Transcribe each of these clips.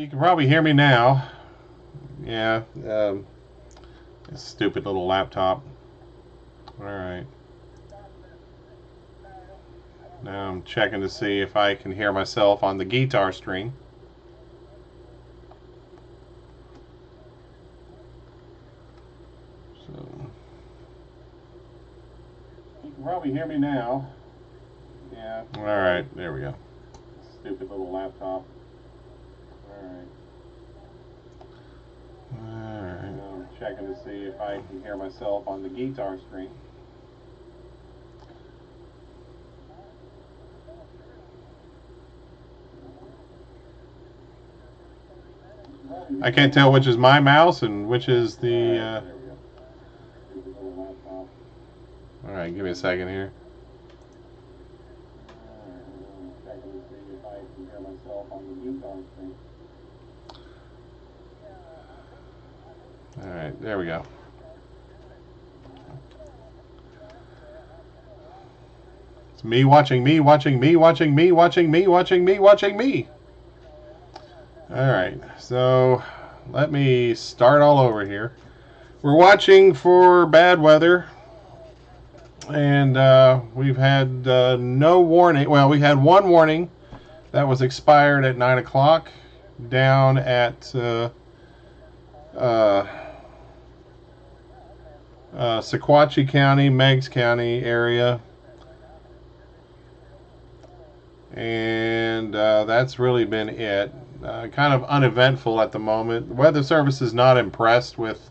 You can probably hear me now. Yeah, stupid little laptop. Alright. Now I'm checking to see if I can hear myself on the guitar string. So, you can probably hear me now. Yeah. Alright, there we go. Stupid little laptop. Alright. Now I'm checking to see if I can hear myself on the guitar string. I can't tell which is my mouse and which is the. Alright, give me a second here. Alright, there we go. It's me watching me, watching me, watching me, watching me, watching me, watching me. Alright, so let me start all over here. We're watching for bad weather. And we've had no warning. Well, we had one warning that was expired at 9 o'clock down at Sequatchie County, Meigs County area. And that's really been it. Kind of uneventful at the moment. The Weather Service is not impressed with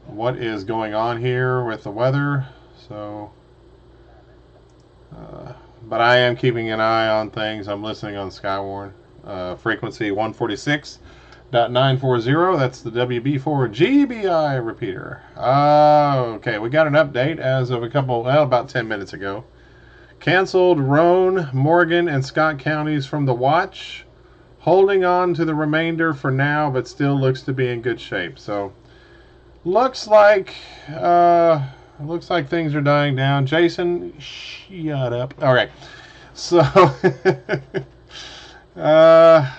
what is going on here with the weather. So, but I am keeping an eye on things. I'm listening on SKYWARN. Frequency 146.940. That's the WB4 GBI repeater. Okay, we got an update as of about 10 minutes ago. Canceled Roane, Morgan, and Scott counties from the watch. Holding on to the remainder for now, but still looks to be in good shape. So, looks like things are dying down. Jason, shut up. All right. So,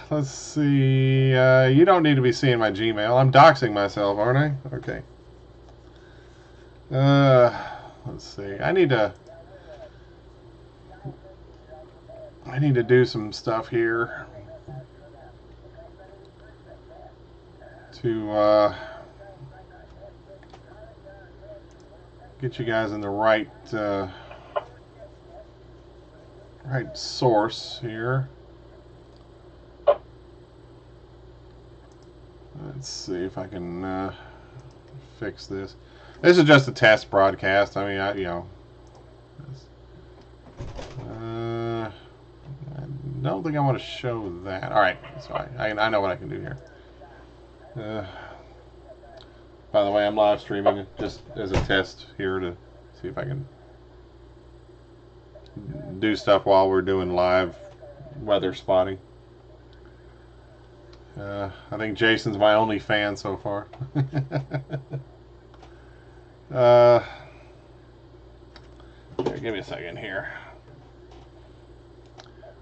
let's see. You don't need to be seeing my Gmail. I'm doxing myself, aren't I? Okay. Let's see. I need to do some stuff here to get you guys in the right source here. Let's see if I can fix this. This is just a test broadcast. I mean, I don't think I want to show that. All right, so I know what I can do here. By the way, I'm live streaming it just as a test here to see if I can do stuff while we're doing live weather spotting. I think Jason's my only fan so far. Here, give me a second here.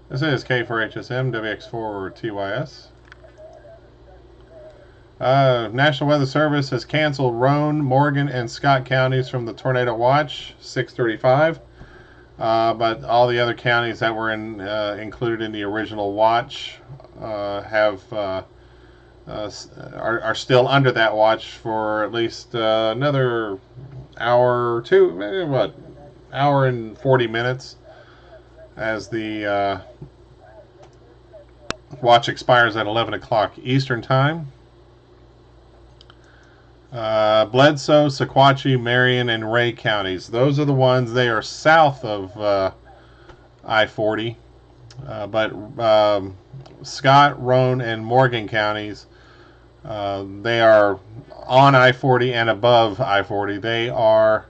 This is K4HSM, WX4TYS. National Weather Service has canceled Roane, Morgan, and Scott counties from the tornado watch, 6:35. But all the other counties that were included in the original watch are still under that watch for at least another hour or two. Hour and 40 minutes, as the watch expires at 11 o'clock Eastern Time. Bledsoe, Sequatchie, Marion, and Ray counties. Those are the ones. They are south of I-40. But Scott, Roane, and Morgan counties, they are on I-40 and above I-40. They are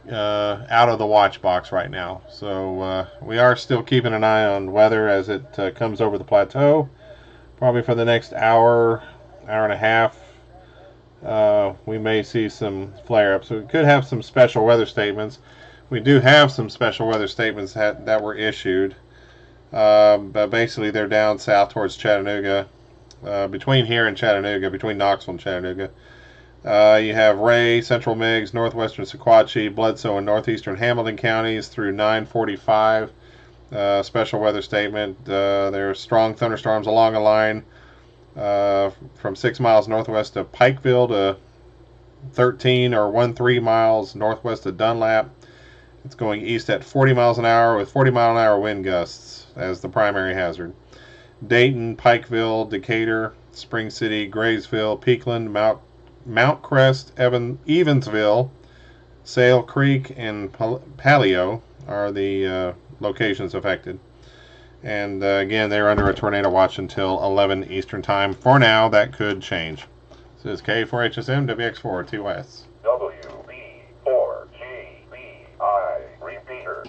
out of the watch box right now. So we are still keeping an eye on weather as it comes over the plateau. Probably for the next hour and a half. We may see some flare-ups. So we could have some special weather statements. We do have some special weather statements that were issued. But basically they're down south towards Chattanooga. between here and Chattanooga, between Knoxville and Chattanooga. You have Ray, Central Meigs, Northwestern Sequatchie, Bledsoe, and Northeastern Hamilton counties through 9:45. Special weather statement. There are strong thunderstorms along a line from 6 miles northwest of Pikeville to 13 or 13 miles northwest of Dunlap. It's going east at 40 miles an hour with 40-mile-an-hour wind gusts as the primary hazard. Dayton, Pikeville, Decatur, Spring City, Graysville, Peakland, Mount Crest, Evansville, Sale Creek, and Palio are the locations affected. And again, they're under a tornado watch until 11 Eastern Time. For now, that could change. This is K4HSM, WX4, TYS. WB4GBI, repeater.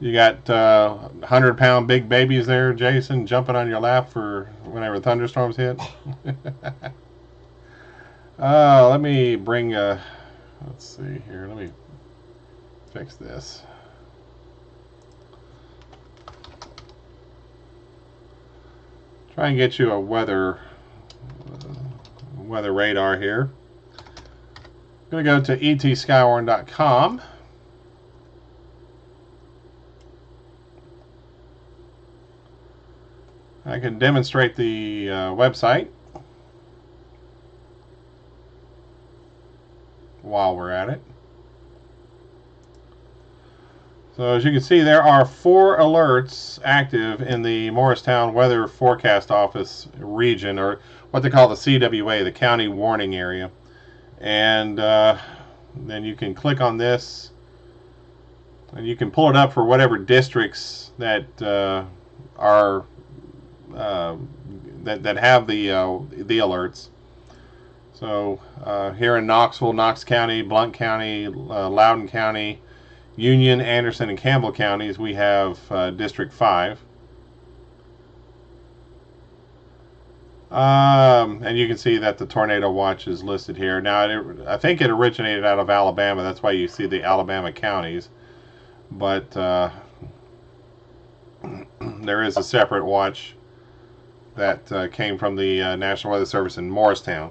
You got 100-pound big babies there, Jason, jumping on your lap for whenever thunderstorms hit. Let me bring, let's see here, let me fix this. Try and get you a weather radar here. I'm going to go to etskywwarn.com. I can demonstrate the website while we're at it. So as you can see, there are 4 alerts active in the Morristown Weather Forecast Office region, or what they call the CWA, the County Warning Area. And then you can click on this, and you can pull it up for whatever districts that are that have the alerts. So here in Knoxville, Knox County, Blount County, Loudoun County, Union, Anderson, and Campbell counties, we have District 5. And you can see that the tornado watch is listed here. Now, I think it originated out of Alabama. That's why you see the Alabama counties. But there is a separate watch that came from the National Weather Service in Morristown.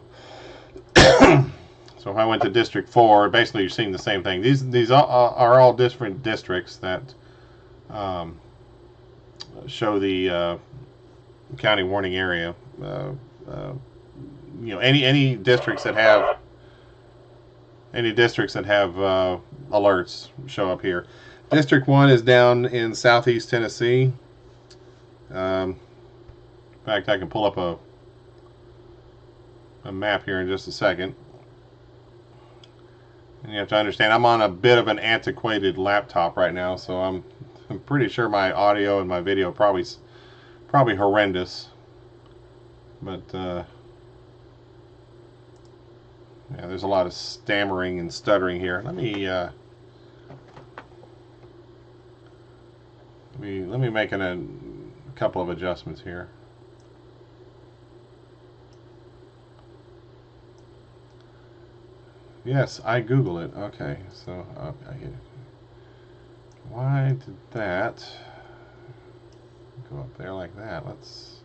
So if I went to District 4, basically you're seeing the same thing. These are all different districts that show the county warning area. You know, any districts that have alerts show up here. District 1 is down in southeast Tennessee. In fact, I can pull up a map here in just a second. And you have to understand, I'm on a bit of an antiquated laptop right now, so I'm pretty sure my audio and my video probably horrendous. But yeah, there's a lot of stammering and stuttering here. Let me make a couple of adjustments here. Yes, I Google it. Okay, so why did that go up there like that? Let's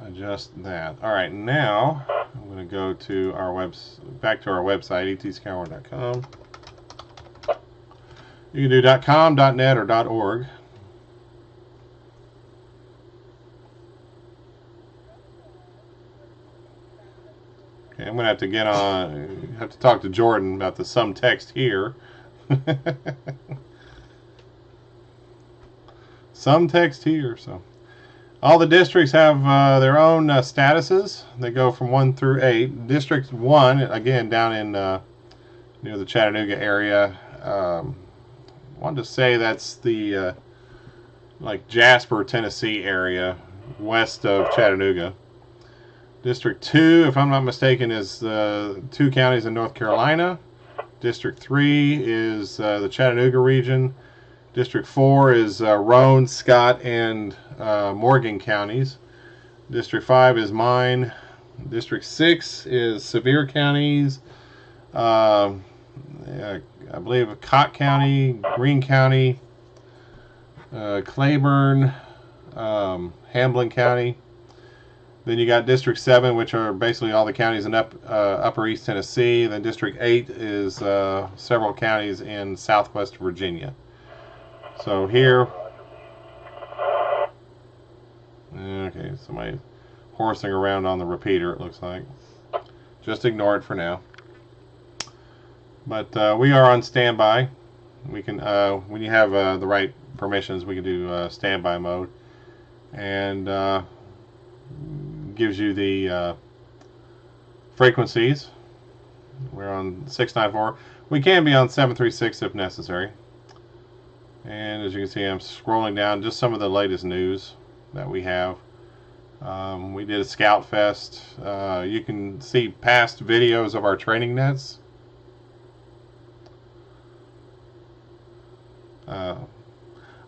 adjust that. All right, now I'm going to go to our back to our website, etskywwarn.com. You can do .com, .net, or .org. Okay, I'm going to have to have to talk to Jordan about the some text here. Some text here. So all the districts have their own statuses. They go from 1 through 8. District 1, again, down in near the Chattanooga area. I wanted to say that's the like Jasper, Tennessee area, west of Chattanooga. District 2, if I'm not mistaken, is 2 counties in North Carolina. District 3 is the Chattanooga region. District 4 is Roane, Scott, and Morgan counties. District 5 is mine. District 6 is Sevier counties. I believe Cott County, Greene County, Claiborne, Hamblin County. Then you got District 7, which are basically all the counties in Upper East Tennessee. Then District 8 is several counties in Southwest Virginia. So here, okay, somebody horsing around on the repeater, it looks like. Just ignore it for now. But we are on standby. We can, when you have the right permissions, we can do standby mode. And gives you the frequencies. We're on 694. We can be on 736 if necessary. And as you can see, I'm scrolling down just some of the latest news that we have. We did a Scout Fest. You can see past videos of our training nets.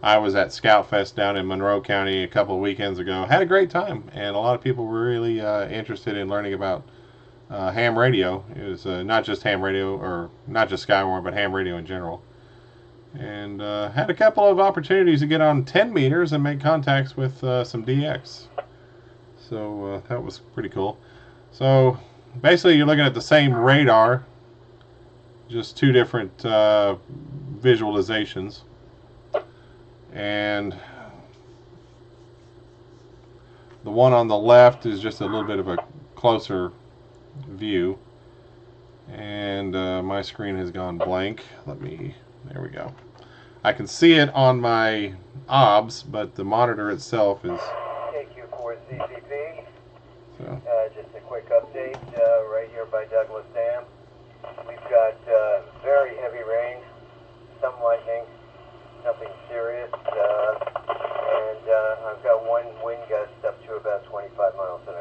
I was at Scout Fest down in Monroe County a couple of weekends ago. Had a great time, and a lot of people were really interested in learning about ham radio. It was not just ham radio, or not just SKYWARN, but ham radio in general. And had a couple of opportunities to get on 10 meters and make contacts with some DX. So that was pretty cool. So basically you're looking at the same radar, just two different visualizations. And the one on the left is just a little bit of a closer view. And my screen has gone blank. There we go. I can see it on my OBS, but the monitor itself is... KQ4ZCP. So. Just a quick update right here by Douglas Dam. We've got very heavy rain, some lightning, nothing serious, and I've got one wind gust up to about 25 miles an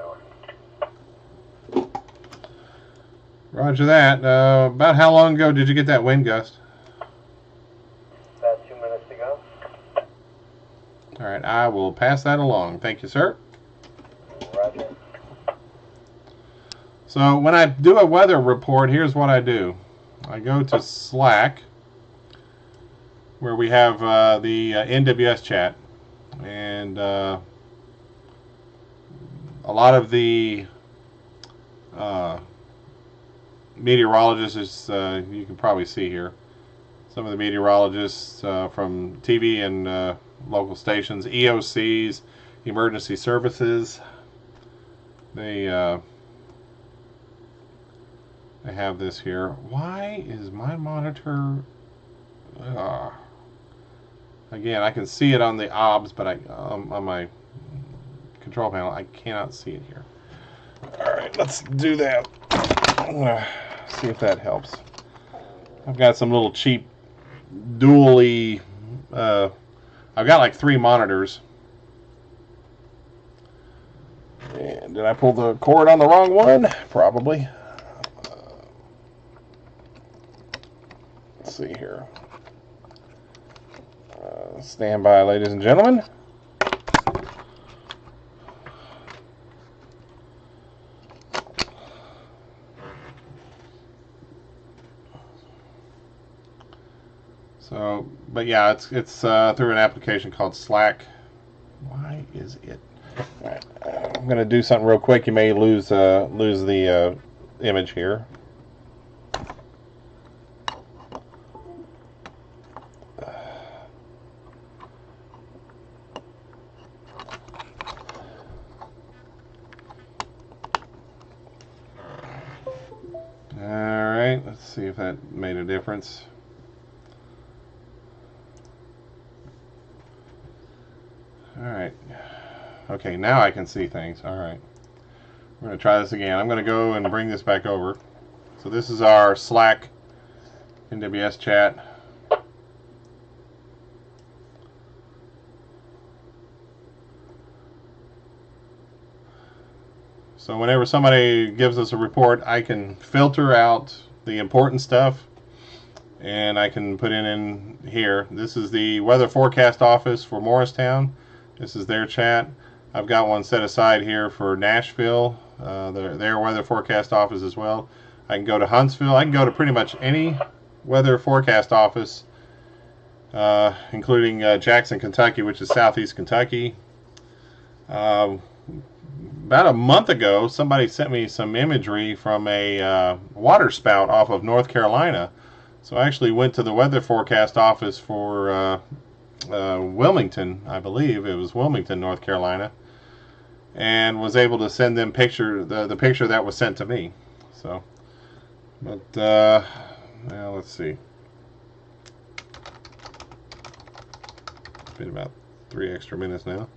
hour. Roger that. About how long ago did you get that wind gust? About 2 minutes ago. All right, I will pass that along. Thank you, sir. Roger. So when I do a weather report, here's what I do. I go to Slack, where we have the NWS chat, and a lot of the meteorologists, you can probably see here, some of the meteorologists from TV and local stations, EOCs, emergency services, they have this here. Why is my monitor... again, I can see it on the OBS, but on my control panel, I cannot see it here. Alright, let's do that. I'm gonna see if that helps. I've got some little cheap dually... I've got like 3 monitors. And did I pull the cord on the wrong one? Probably. Let's see here. Stand by, ladies and gentlemen. So, but yeah, it's through an application called Slack. Why is it? All right, I'm gonna do something real quick. You may lose the image here. Alright, let's see if that made a difference. Alright. Okay, now I can see things. Alright. We're going to try this again. I'm going to go and bring this back over. So this is our Slack NWS chat. So whenever somebody gives us a report, I can filter out the important stuff, and I can put it in here. This is the weather forecast office for Morristown. This is their chat. I've got one set aside here for Nashville, their weather forecast office as well. I can go to Huntsville. I can go to pretty much any weather forecast office including Jackson, Kentucky, which is southeast Kentucky. About a month ago, somebody sent me some imagery from a water spout off of North Carolina. So I actually went to the weather forecast office for Wilmington, I believe it was Wilmington, North Carolina, and was able to send them the picture that was sent to me. So, but now let's see. It's been about 3 extra minutes now.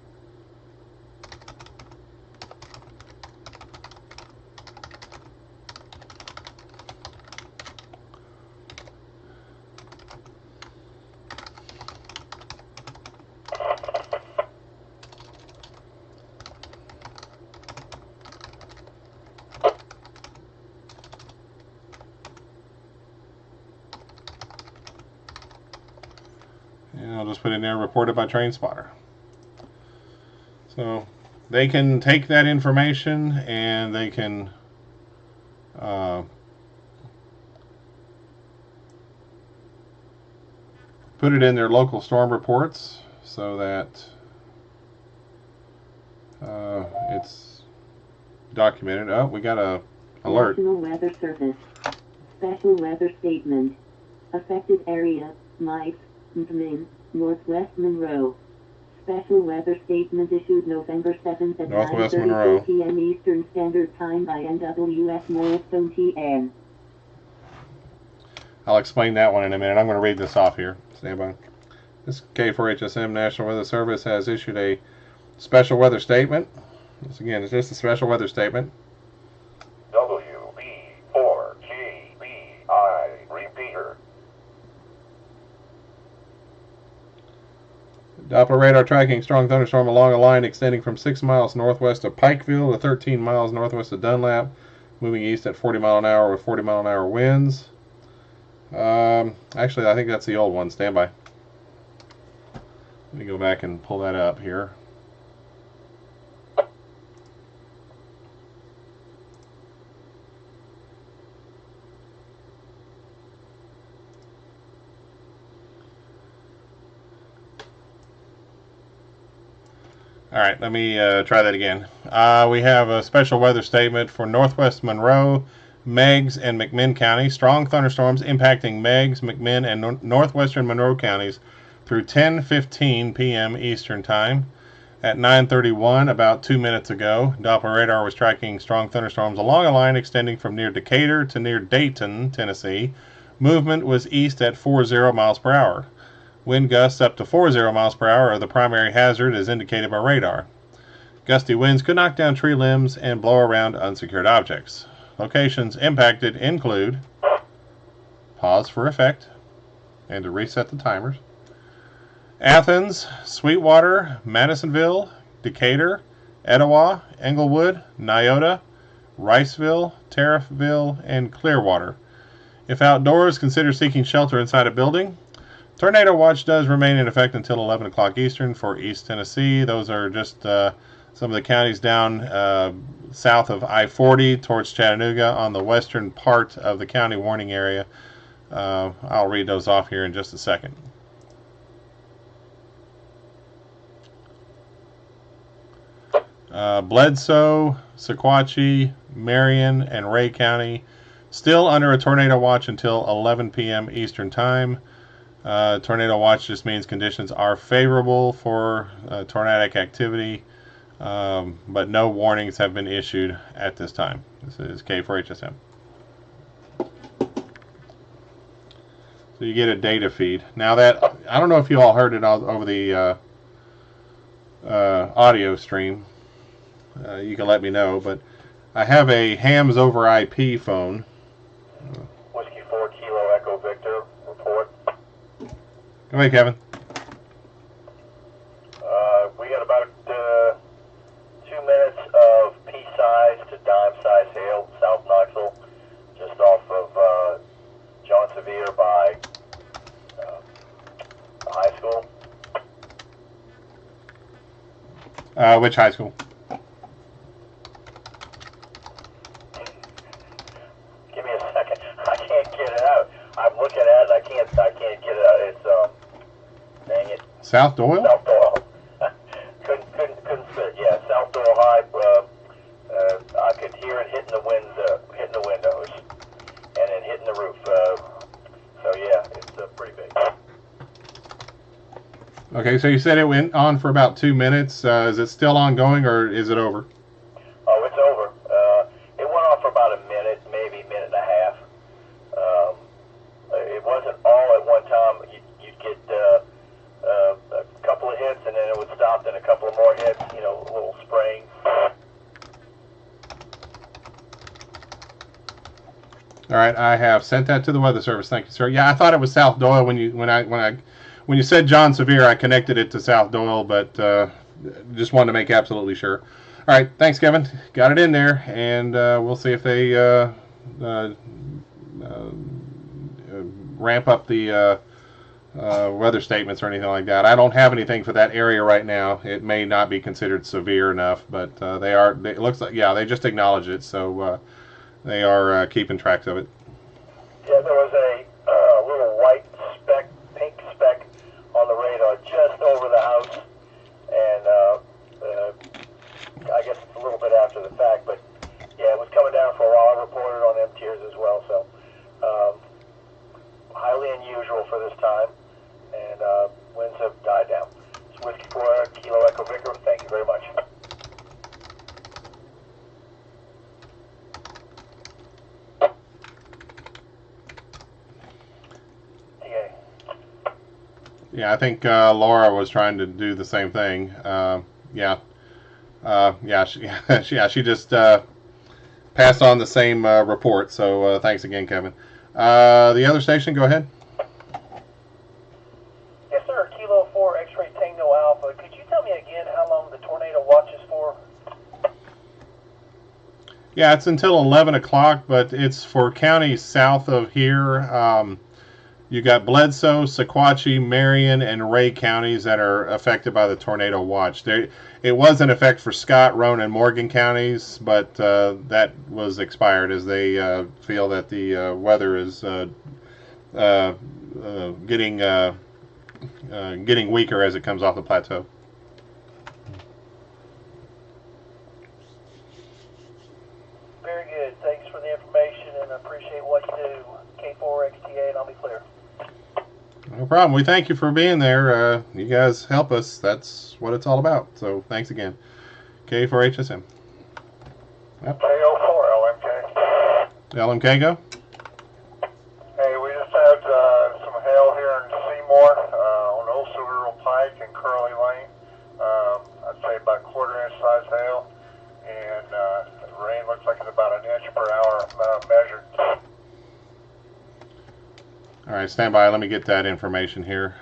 And I'll just put in there, reported by Train Spotter. So they can take that information and they can put it in their local storm reports so that it's documented. Oh, we got a alert. National Weather Service. Special weather statement. Affected area, Mike, Northwest Monroe. Special weather statement issued November 7th at Northwest Monroe 9:34 p.m. Eastern Standard Time by NWS Morrison TN. I'll explain that one in a minute. I'm going to read this off here. Stand by. This K4HSM National Weather Service has issued a special weather statement. Once again, it's just a special weather statement. WB4GBI, repeater. Doppler radar tracking strong thunderstorm along a line extending from 6 miles northwest of Pikeville to 13 miles northwest of Dunlap, moving east at 40 mile an hour with 40 mile an hour winds. Actually, I think that's the old one. Stand by. Let me go back and pull that up here. All right, let me try that again. We have a special weather statement for Northwest Monroe, Meigs, and McMinn counties. Strong thunderstorms impacting Meigs, McMinn, and northwestern Monroe counties through 10:15 p.m. Eastern Time. At 9:31, about 2 minutes ago, Doppler radar was tracking strong thunderstorms along a line extending from near Decatur to near Dayton, Tennessee. Movement was east at 40 miles per hour. Wind gusts up to 40 miles per hour are the primary hazard as indicated by radar. Gusty winds could knock down tree limbs and blow around unsecured objects. Locations impacted include, pause for effect and to reset the timers, Athens, Sweetwater, Madisonville, Decatur, Etowah, Englewood, Nyota, Riceville, Tariffville, and Clearwater. If outdoors, consider seeking shelter inside a building. Tornado watch does remain in effect until 11 o'clock Eastern for East Tennessee. Those are just some of the counties down south of I-40 towards Chattanooga on the western part of the county warning area. I'll read those off here in just a second. Bledsoe, Sequatchie, Marion, and Ray County still under a tornado watch until 11 p.m. Eastern Time. Tornado watch just means conditions are favorable for tornadic activity, but no warnings have been issued at this time. This is K4HSM. So you get a data feed. Now that, I don't know if you all heard it over the audio stream. You can let me know, but I have a hams over IP phone. Whiskey 4 Kilo Echo Victor, report. Go ahead, Kevin. We got about 2 minutes of pea-size to dime-size hail, South Knoxville, just off of John Sevier by the high school. Which high school? Give me a second. I can't get it out. I'm looking at it. I can't get it out. It's South Doyle? South Doyle. couldn't fit. Yeah, South Doyle High. I could hear it hitting the windows, and then hitting the roof. So yeah, it's pretty big. Okay, so you said it went on for about 2 minutes. Is it still ongoing, or is it over? Oh, it's over. It went on for about a minute, maybe a minute and a half. It wasn't all at one time. You'd get a couple of hits, and then it would stop, then a couple of more hits, a little spraying. All right, I have sent that to the Weather Service. Thank you, sir. Yeah, I thought it was South Doyle when you said John Sevier. I connected it to South Doyle, but just wanted to make absolutely sure. All right, thanks, Kevin. Got it in there, and we'll see if they ramp up the weather statements or anything like that. I don't have anything for that area right now. It may not be considered severe enough, but they are. It looks like, yeah, they just acknowledged it, so they are keeping track of it. Yeah, there was a little white speck, pink speck on the radar just over the house, and I guess it's a little bit after the fact, but yeah, it was coming down for a while. I reported on them tiers as well, so highly unusual for this time, and winds have died down. It's Whiskey 4 Kilo Echo Victor. Thank you very much. Yeah, I think Laura was trying to do the same thing. Yeah, she just passed on the same report. So thanks again, Kevin. The other station, go ahead. Yes, sir. Kilo 4 X-ray Tango Alpha. Could you tell me again how long the tornado watch is for? Yeah, it's until 11 o'clock, but it's for counties south of here. You got Bledsoe, Sequatchie, Marion, and Ray counties that are affected by the tornado watch. It was in effect for Scott, Roane, and Morgan counties, but that was expired as they feel that the weather is getting weaker as it comes off the plateau. Very good. Thanks for the information, and I appreciate what you do. K4XTA, and I'll be clear. No problem. We thank you for being there. You guys help us. That's what it's all about. So thanks again. K4HSM. Yep. KO4 LMK. LMK, go. Hey, we just had some hail here in Seymour on Old Silver Pike and Curly Lane. I'd say about quarter-inch size hail. And rain looks like it's about an inch per hour measured. All right, stand by. Let me get that information here.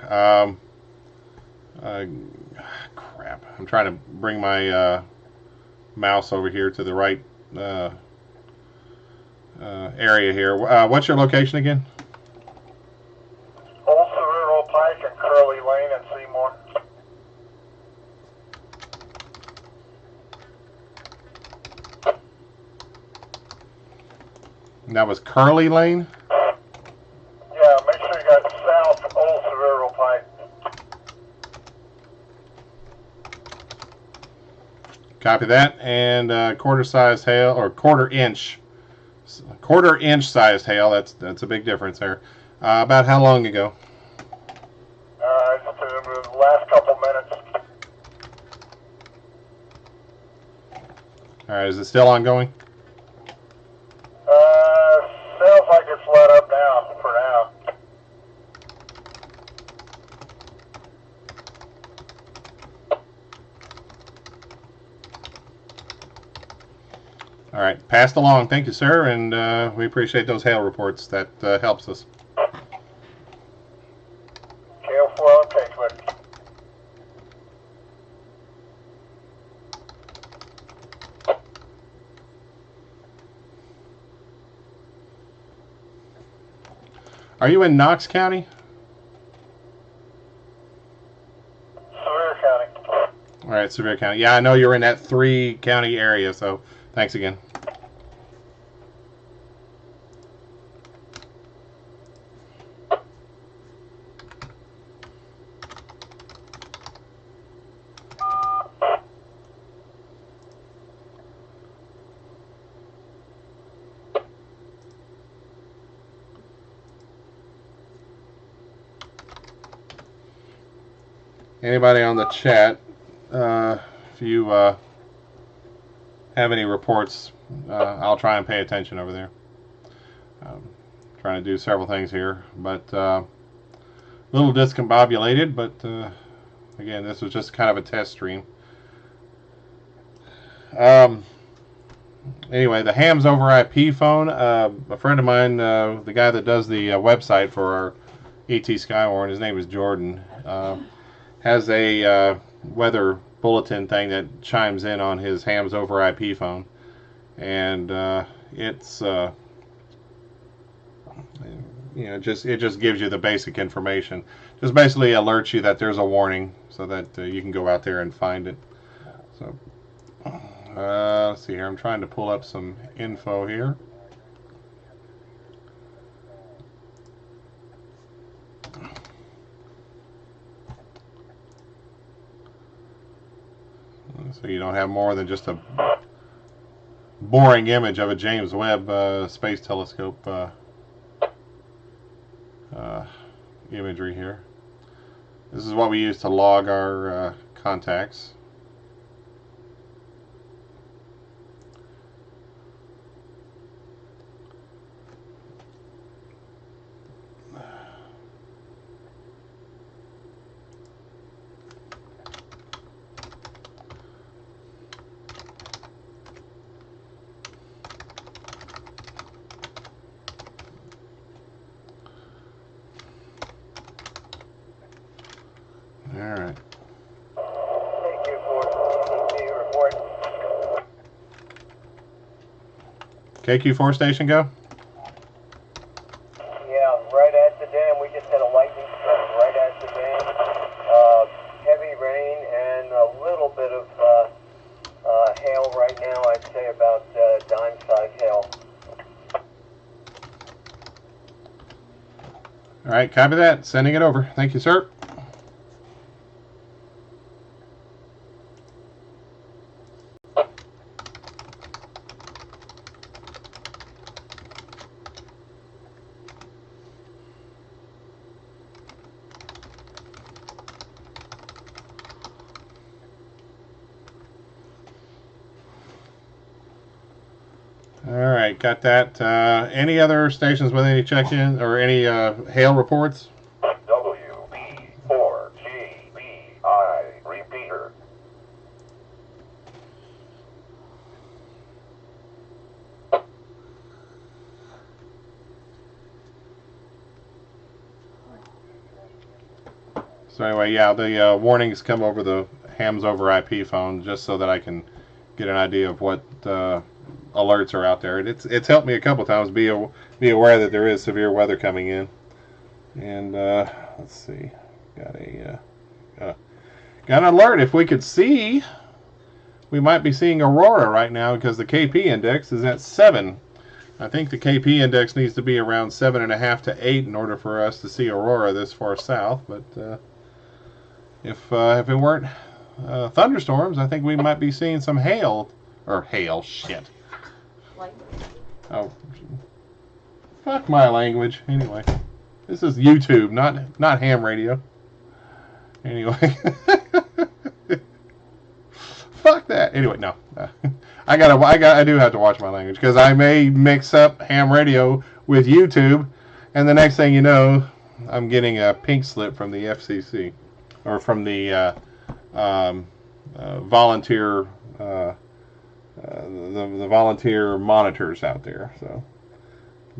Crap. I'm trying to bring my mouse over here to the right area here. What's your location again? Old Cerrero Pike and Curly Lane in Seymour. And that was Curly Lane? Yeah, make sure you got south Old Cerrero Pike. Copy that. And quarter-sized hail, or quarter-inch sized hail. That's a big difference there. About how long ago? Just the last couple minutes. All right, is it still ongoing? Sounds like it's let up now, for now. All right, passed along. Thank you, sir, and we appreciate those hail reports. That helps us. KO4 LMK, buddy. Are you in Knox County? Sevier County. All right, Sevier County. Yeah, I know you're in that 3-county area, so thanks again. anybody on the chat, if you have any reports, I'll try and pay attention over there. Trying to do several things here, but a little discombobulated, but again, this was just kind of a test stream. Anyway, the hams over IP phone, a friend of mine, the guy that does the website for our ET SKYWARN, his name is Jordan, has a weather bulletin thing that chimes in on his hams over IP phone, and it's it just gives you the basic information. Just basically alerts you that there's a warning, so that you can go out there and find it. So let's see here. I'm trying to pull up some info here. So you don't have more than just a boring image of a James Webb Space Telescope imagery here. This is what we use to log our contacts. Alright. Thank you for the report. KQ4 station go? Yeah, right at the dam. We just had a lightning strike right at the dam. Heavy rain and a little bit of hail right now. I'd say about dime-sized hail. Alright, copy that. Sending it over. Thank you, sir. Alright, got that. Any other stations with any check-in or any hail reports? WB4GBI, repeater. So anyway, yeah, the warnings come over the hams over IP phone just so that I can get an idea of what alerts are out there. It's helped me a couple times be aware that there is severe weather coming in. And let's see, got an alert. If we could see, we might be seeing aurora right now because the KP index is at 7. I think the KP index needs to be around 7.5 to 8 in order for us to see aurora this far south. But if it weren't thunderstorms, I think we might be seeing some hail shit. Oh, fuck my language. Anyway, this is YouTube, not ham radio. Anyway, fuck that. Anyway, no, I do have to watch my language because I may mix up ham radio with YouTube, and the next thing you know, I'm getting a pink slip from the FCC or from the volunteer. The volunteer monitors out there, so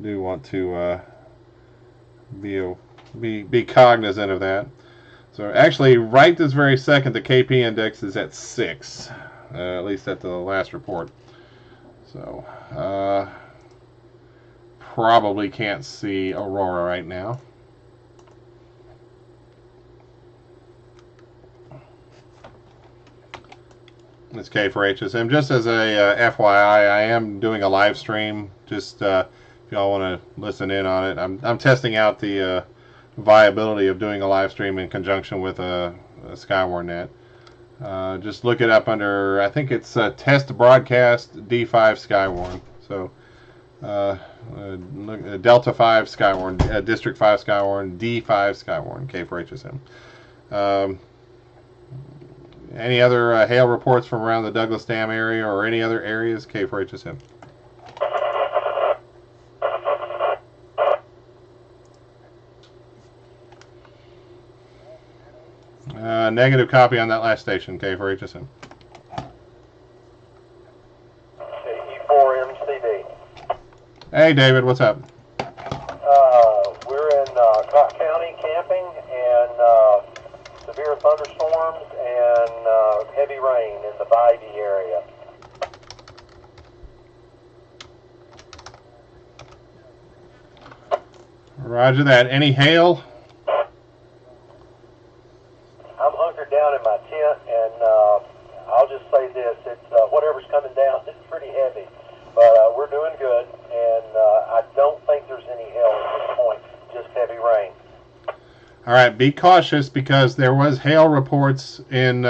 do want to be cognizant of that. So actually, right this very second, the KP index is at 6, at least at the last report. So probably can't see aurora right now. It's K for HSM. Just as a FYI, I am doing a live stream. Just if y'all want to listen in on it, I'm testing out the viability of doing a live stream in conjunction with a SKYWARN net. Just look it up under, I think it's Test Broadcast D5 SKYWARN. So Delta 5 SKYWARN, District 5 SKYWARN, D5 SKYWARN, K for HSM. Any other hail reports from around the Douglas Dam area or any other areas? K4HSM. Negative copy on that last station, K4HSM. E4MCD. Hey, David, what's up? We're in Cotton County camping, and severe thunderstorms and heavy rain in the Bybee area. Roger that. Any hail? I'm hunkered down in my tent, and I'll just say this: it's whatever's coming down. It's pretty heavy, but we're doing good, and I don't think there's any hail at this point. Just heavy rain. All right, be cautious because there was hail reports in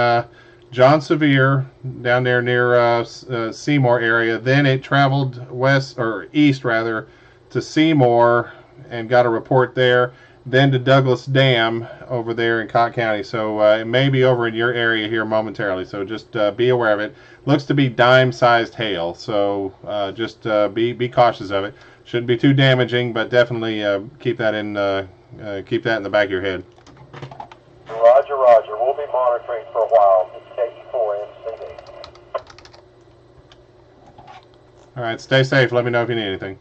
John Sevier down there near Seymour area. Then it traveled west or east rather to Seymour and got a report there. Then to Douglas Dam over there in Cotton County. So it may be over in your area here momentarily. So just be aware of it. Looks to be dime-sized hail. So just be cautious of it. Shouldn't be too damaging, but definitely keep that in the back of your head. Roger, Roger. We'll be monitoring for a while. It's KE4MCD. All right, stay safe. Let me know if you need anything.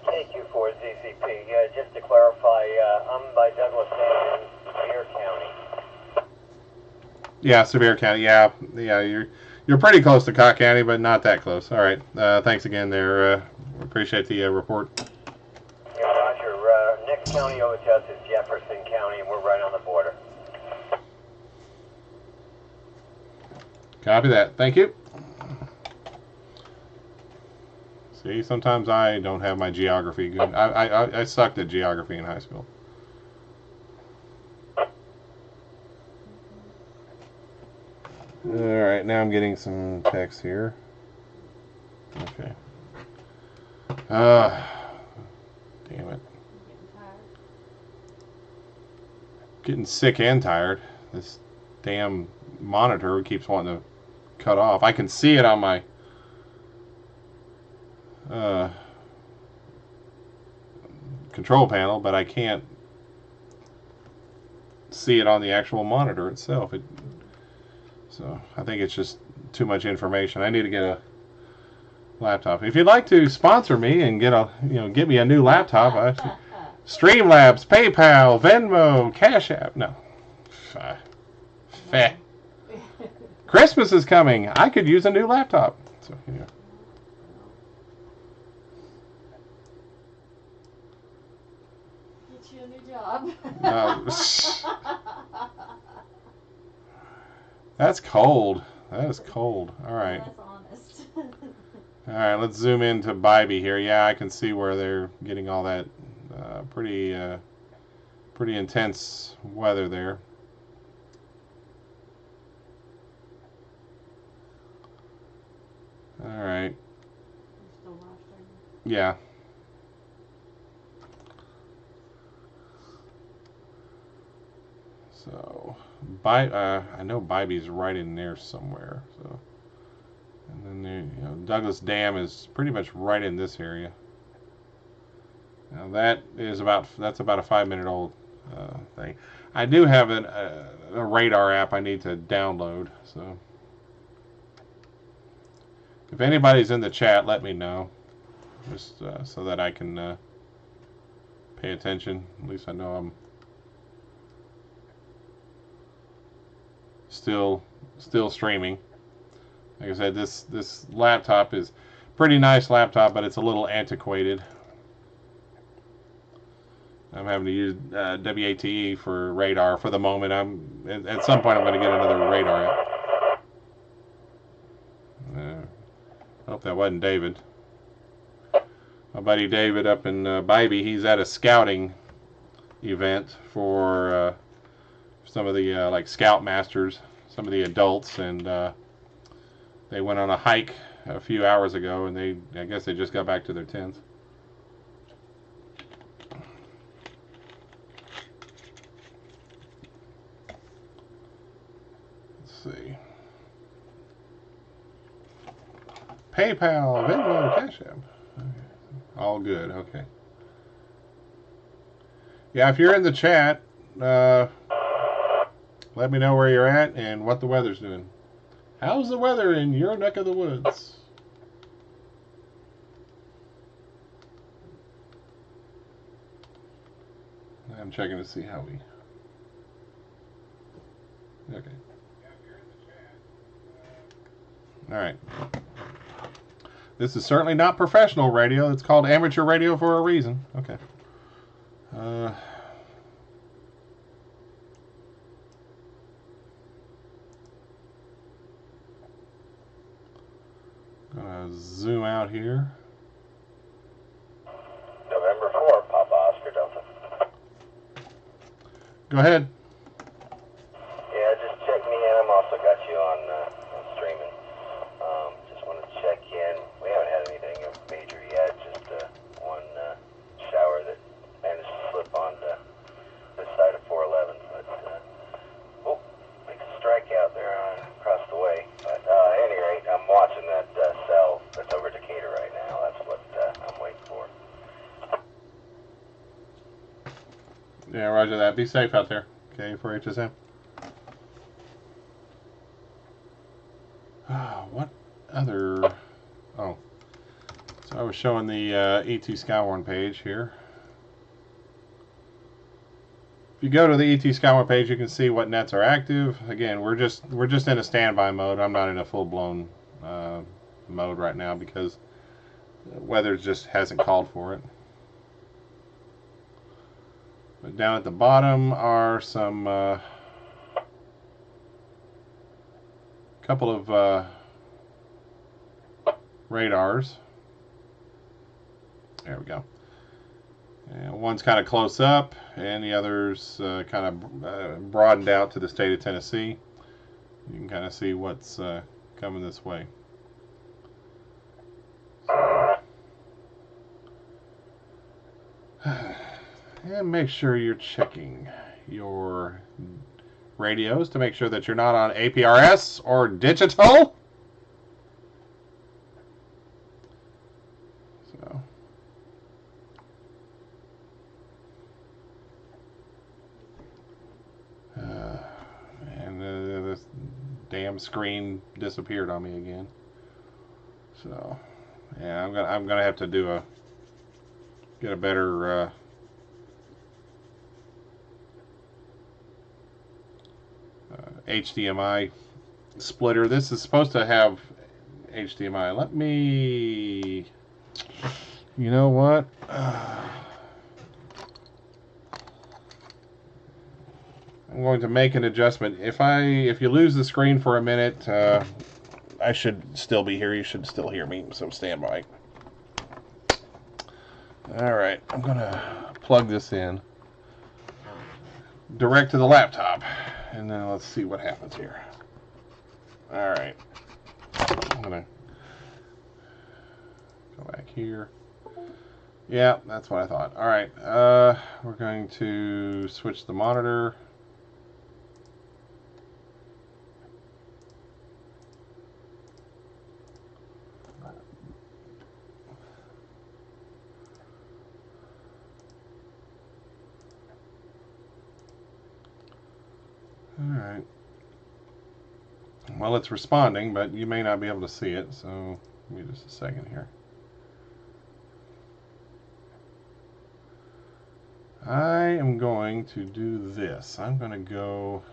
KQ4ZCP. Just to clarify, I'm by Douglas Dam in Sevier County. Yeah, Sevier County. Yeah, you're pretty close to Cotton County, but not that close. All right, thanks again there. Appreciate the report. Yeah, Roger. Next county over to us is Jefferson County, and we're right on the border. Copy that. Thank you. See, sometimes I don't have my geography good. I sucked at geography in high school. All right, now I'm getting some text here. Okay. Damn it. Getting sick and tired. This damn monitor keeps wanting to cut off. I can see it on my control panel, but I can't see it on the actual monitor itself. So I think it's just too much information. I need to get a laptop. If you'd like to sponsor me and get me a new laptop, Streamlabs, PayPal, Venmo, Cash App. No. Feh. Christmas is coming. I could use a new laptop. So, yeah. Get you a new job. That's cold. That is cold. All right. That's honest. All right, let's zoom into Bybee here. Yeah, I can see where they're getting all that pretty intense weather there. All right. Still watching. Yeah. So, I know Bybee's right in there somewhere. So, and then Douglas Dam is pretty much right in this area. Now that's about a 5-minute old thing. I do have a radar app I need to download. So, if anybody's in the chat, let me know, just so that I can pay attention. At least I know I'm still streaming. Like I said, this laptop is pretty nice laptop, but it's a little antiquated. I'm having to use WATE for radar for the moment. At some point I'm going to get another radar app. Hope that wasn't David. My buddy David up in Bybee, he's at a scouting event for some of the like Scoutmasters, some of the adults, and they went on a hike a few hours ago, and I guess they just got back to their tents. PayPal, Venmo, Cash App. Okay. All good. Okay. Yeah, if you're in the chat, let me know where you're at and what the weather's doing. How's the weather in your neck of the woods? I'm checking to see how we... Okay. Alright. This is certainly not professional radio. It's called amateur radio for a reason. Okay. Gonna zoom out here. November 4, Papa Oscar Delta. Go ahead. Yeah, just check me in. I'm also got you on streaming. Just want to check in. We haven't had anything major yet. Just one shower that managed to slip onto this side of 411. But makes a strikeout there across the way. But at any rate, I'm watching that cell that's over Decatur right now. That's what I'm waiting for. Yeah, roger that. Be safe out there. Okay, for HSM. What other... Oh. So I was showing the ET SKYWARN page here. If you go to the ET SKYWARN page, you can see what nets are active. Again, we're just in a standby mode. I'm not in a full-blown mode right now because the weather just hasn't called for it. But down at the bottom are some couple of radars. There we go. And one's kind of close up, and the other's kind of broadened out to the state of Tennessee. You can kind of see what's coming this way. And make sure you're checking your radios to make sure that you're not on APRS or digital. So. And this damn screen disappeared on me again. So, yeah, I'm gonna have to do get a better HDMI splitter. This is supposed to have HDMI. Let me... You know what? I'm going to make an adjustment. If you lose the screen for a minute, I should still be here. You should still hear me, so stand by. Alright, I'm going to plug this in direct to the laptop. And then let's see what happens here. Alright. I'm going to go back here. Yeah, that's what I thought. Alright. We're going to switch the monitor. Alright. Well, it's responding, but you may not be able to see it, so give me just a second here. I am going to do this. I'm going to go...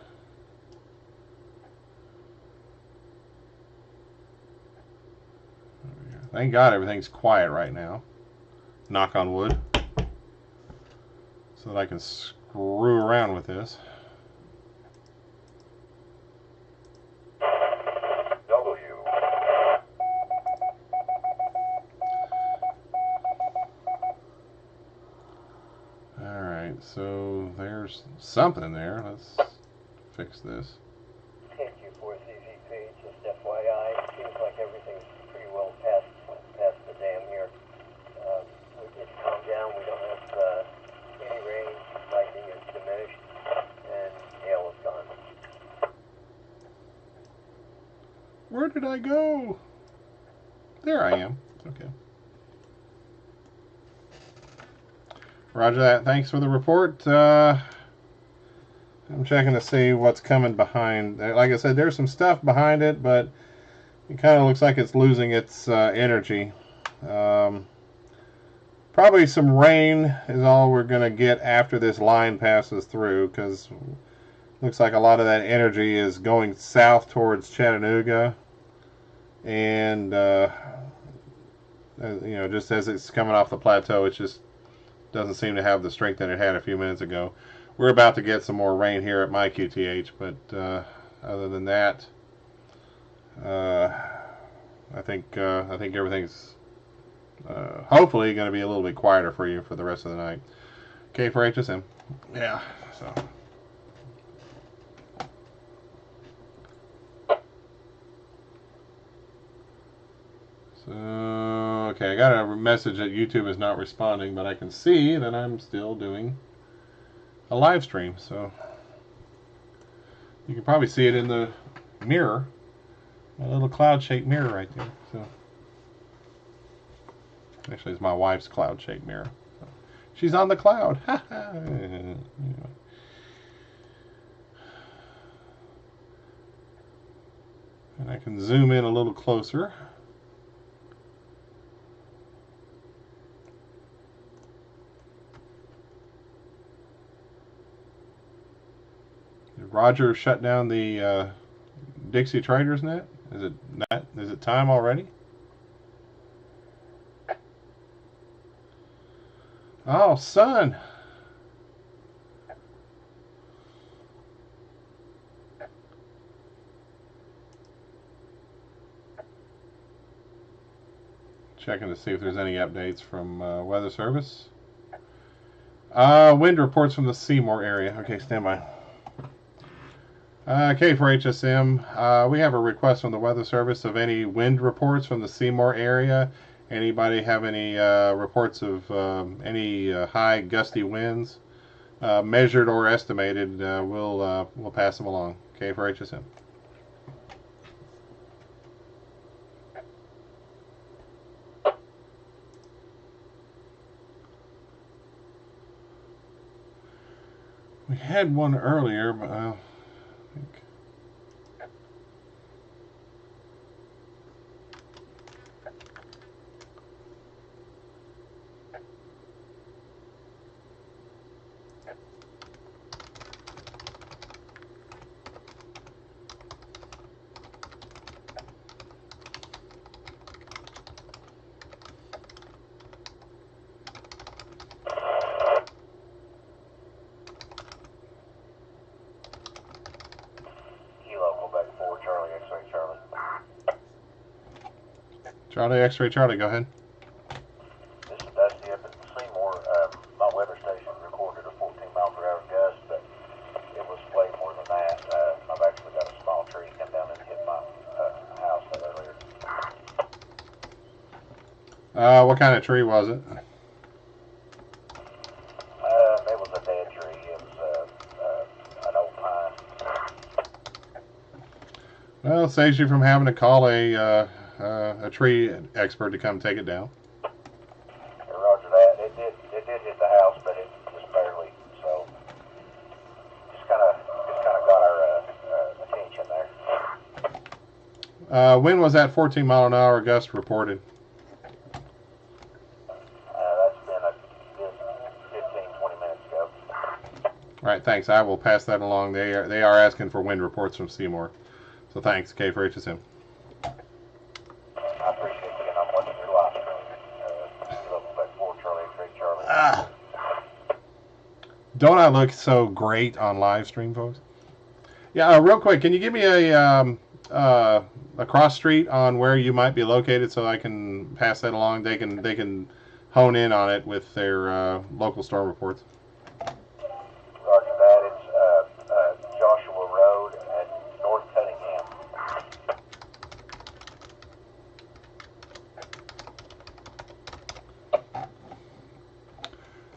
Thank God everything's quiet right now. Knock on wood. So that I can screw around with this. So there's something there. Let's fix this. KQ4CVP, just FYI, seems like everything's pretty well past the dam here. It's calmed down. We don't have any rain. Lightning is diminished, and hail is gone. Where did I go? There I am. Okay. Roger that. Thanks for the report. I'm checking to see what's coming behind. Like I said, there's some stuff behind it, but it kind of looks like it's losing its energy. Probably some rain is all we're going to get after this line passes through, because looks like a lot of that energy is going south towards Chattanooga, and you know, just as it's coming off the plateau, it just doesn't seem to have the strength that it had a few minutes ago. We're about to get some more rain here at my QTH, but other than that, I think everything's hopefully going to be a little bit quieter for you for the rest of the night. Okay, for HSM. Yeah. So, okay, I got a message that YouTube is not responding, but I can see that I'm still doing a live stream. So you can probably see it in the mirror, a little cloud-shaped mirror right there. So actually, it's my wife's cloud-shaped mirror. So she's on the cloud. Anyway. And I can zoom in a little closer. Did Roger shut down the Dixie Traders net? Is it time already? Oh, son. Checking to see if there's any updates from Weather Service. Wind reports from the Seymour area. Okay, stand by. Okay, for HSM, we have a request from the Weather Service of any wind reports from the Seymour area. Anybody have any reports of any high gusty winds, measured or estimated? We'll pass them along. Okay, for HSM. We had one earlier, but I think. Charlie, X-ray Charlie, go ahead. This is Dusty up at Seymour. My weather station recorded a 14 mile per hour gust, but it was way more than that. I've actually got a small tree come down and hit my house earlier. What kind of tree was it? It was a dead tree. It was an old pine. Well, it saves you from having to call a tree expert to come take it down. Roger that. It did hit the house, but it just barely. So just kind of got our attention there. When was that 14 mile an hour gust reported? That's been a good 15-20 minutes ago. All right, thanks. I will pass that along. They are asking for wind reports from Seymour. So thanks, K for HSM. I appreciate it, and I'm watching your live stream. You look like 4 Charlie, 3 Charlie. Don't I look so great on live stream, folks? Yeah, real quick, can you give me a cross street on where you might be located so I can pass that along? They can hone in on it with their local storm reports. Roger that. It's Joshua Road and North Cunningham.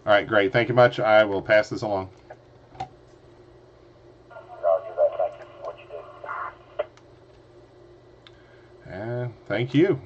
All right, great. Thank you much. I will pass this along. Roger that. Thank you for what you do. And thank you.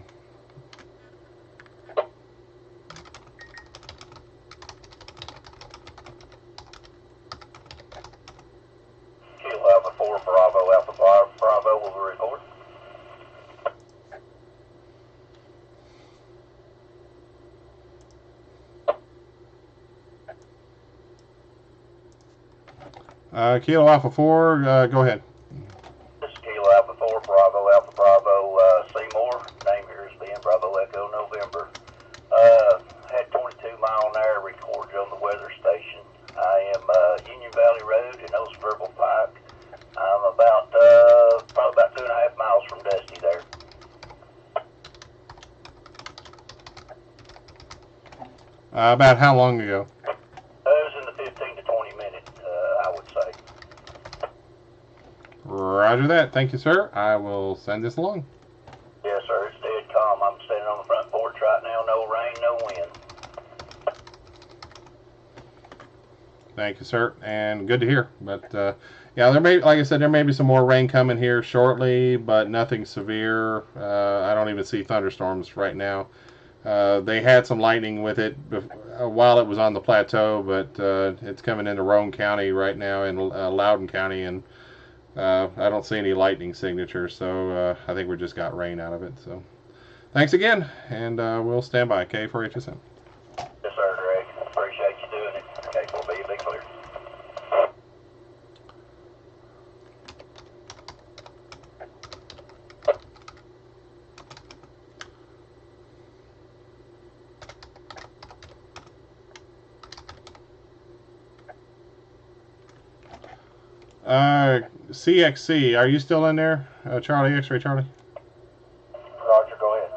Kilo Alpha 4, go ahead. This is Kilo Alpha 4, Bravo Alpha Bravo, Seymour. Name here is Ben, Bravo Echo November. Had 22-mile-an-hour records on the weather station. I am Union Valley Road in Oseborough Pike. I'm about, probably about 2.5 miles from Dusty there. About how long ago? It was in the 15 to 20 minute, I would say. Roger that. Thank you, sir. I will send this along. Yes, sir. It's dead calm. I'm standing on the front porch right now. No rain, no wind. Thank you, sir, and good to hear. But yeah, there may, like I said, there may be some more rain coming here shortly, but nothing severe. I don't even see thunderstorms right now. They had some lightning with it while it was on the plateau, but it's coming into Roane County right now and Loudoun County, and I don't see any lightning signatures, so I think we just got rain out of it. So thanks again, and we'll stand by. K4HSM. Yes, sir, Greg. Appreciate you doing it. K4B, be clear. CXC, are you still in there? Charlie, X-Ray Charlie? Roger, go ahead.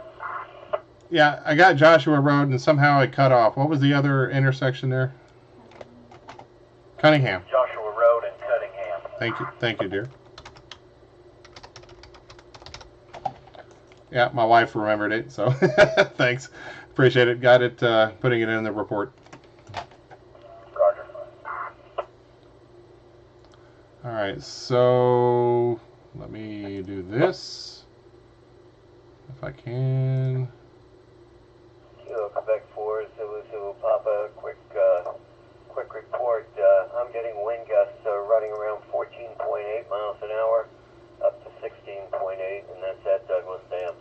Yeah, I got Joshua Road, and somehow it cut off. What was the other intersection there? Cunningham. Joshua Road in Cunningham. Thank you, dear. Yeah, my wife remembered it, so thanks. Appreciate it. Got it, putting it in the report. Roger. All right, so let me do this, if I can. Kilo Quebec 4, Zulu Papa, quick report. I'm getting wind gusts running around 14.8 miles an hour up to 16.8, and that's at Douglas Dam.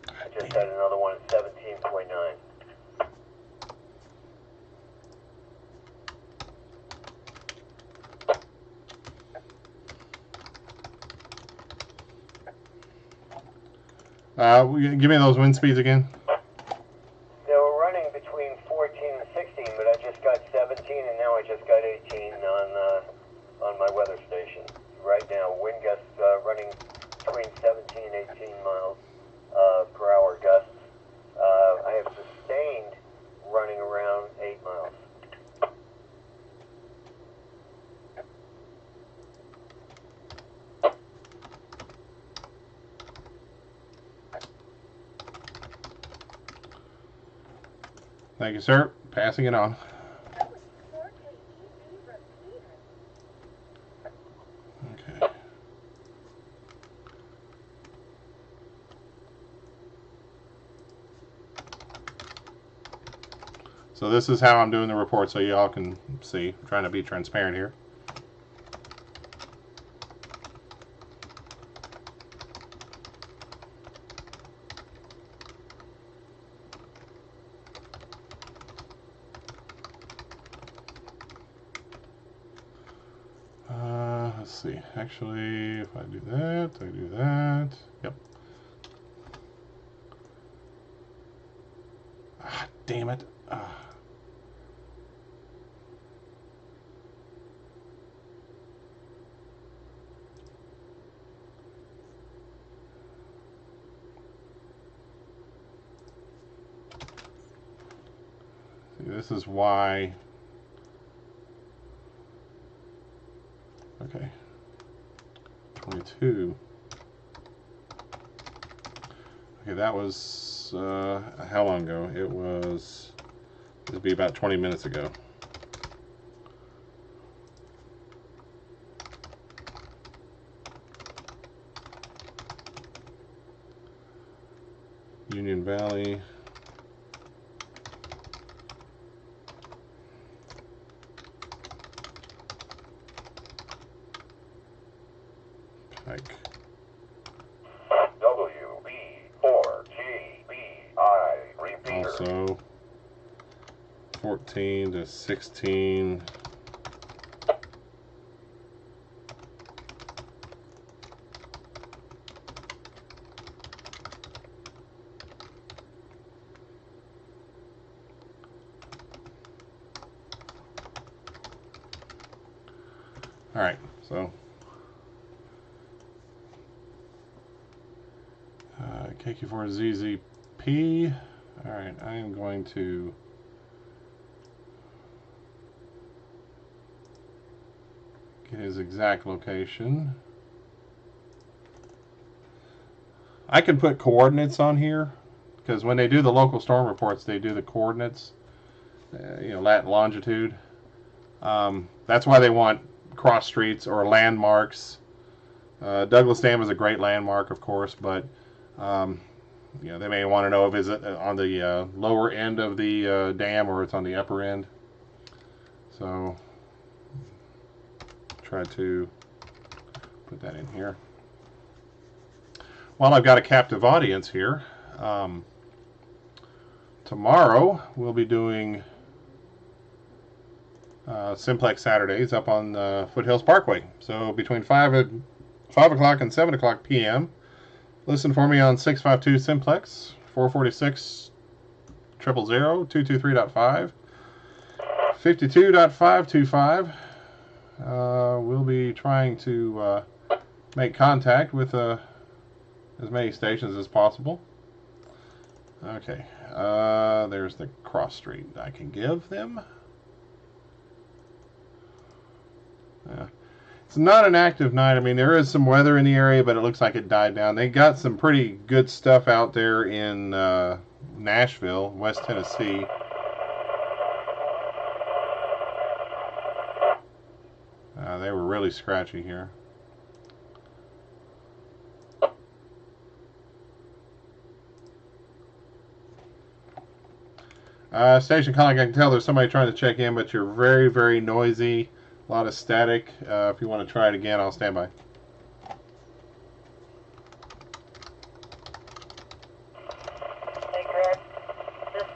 I just had another one at 17.9. Give me those wind speeds again. They were running between 14 and 16, but I just got 17, and now I just got 18 on my weather station. Right now, wind gusts running between 17 and 18 miles per hour gusts. I have sustained running around 8 miles. Thank you, sir. Passing it on. Okay. So this is how I'm doing the report, so y'all can see. I'm trying to be transparent here. Let's see. Actually, if I do that, I do that. Yep. Ah, damn it. Ah. See, this is why. Okay. 22. Okay, that was how long ago? It'd be about 20 minutes ago. Union Valley. Pike. WB4GBI So 14 to 16. All right, so KQ4ZZP. All right, I am going to get his exact location. I can put coordinates on here because when they do the local storm reports, they do the coordinates, lat and longitude. That's why they want cross streets or landmarks. Douglas Dam is a great landmark, of course, but they may want to know if it's on the lower end of the dam or it's on the upper end. So try to put that in here. While I've got a captive audience here, tomorrow we'll be doing Simplex Saturdays up on Foothills Parkway. So between 5 o'clock and 7 o'clock p.m. Listen for me on 652 Simplex, 446 000 223.5, 52.525. We'll be trying to make contact with as many stations as possible. Okay, there's the cross street I can give them. It's not an active night. I mean, there is some weather in the area, but it looks like it died down. They got some pretty good stuff out there in Nashville, West Tennessee. They were really scratchy here. Station calling, I can tell there's somebody trying to check in, but you're very, very noisy. A lot of static. If you want to try it again, I'll stand by. Hey, Greg. This is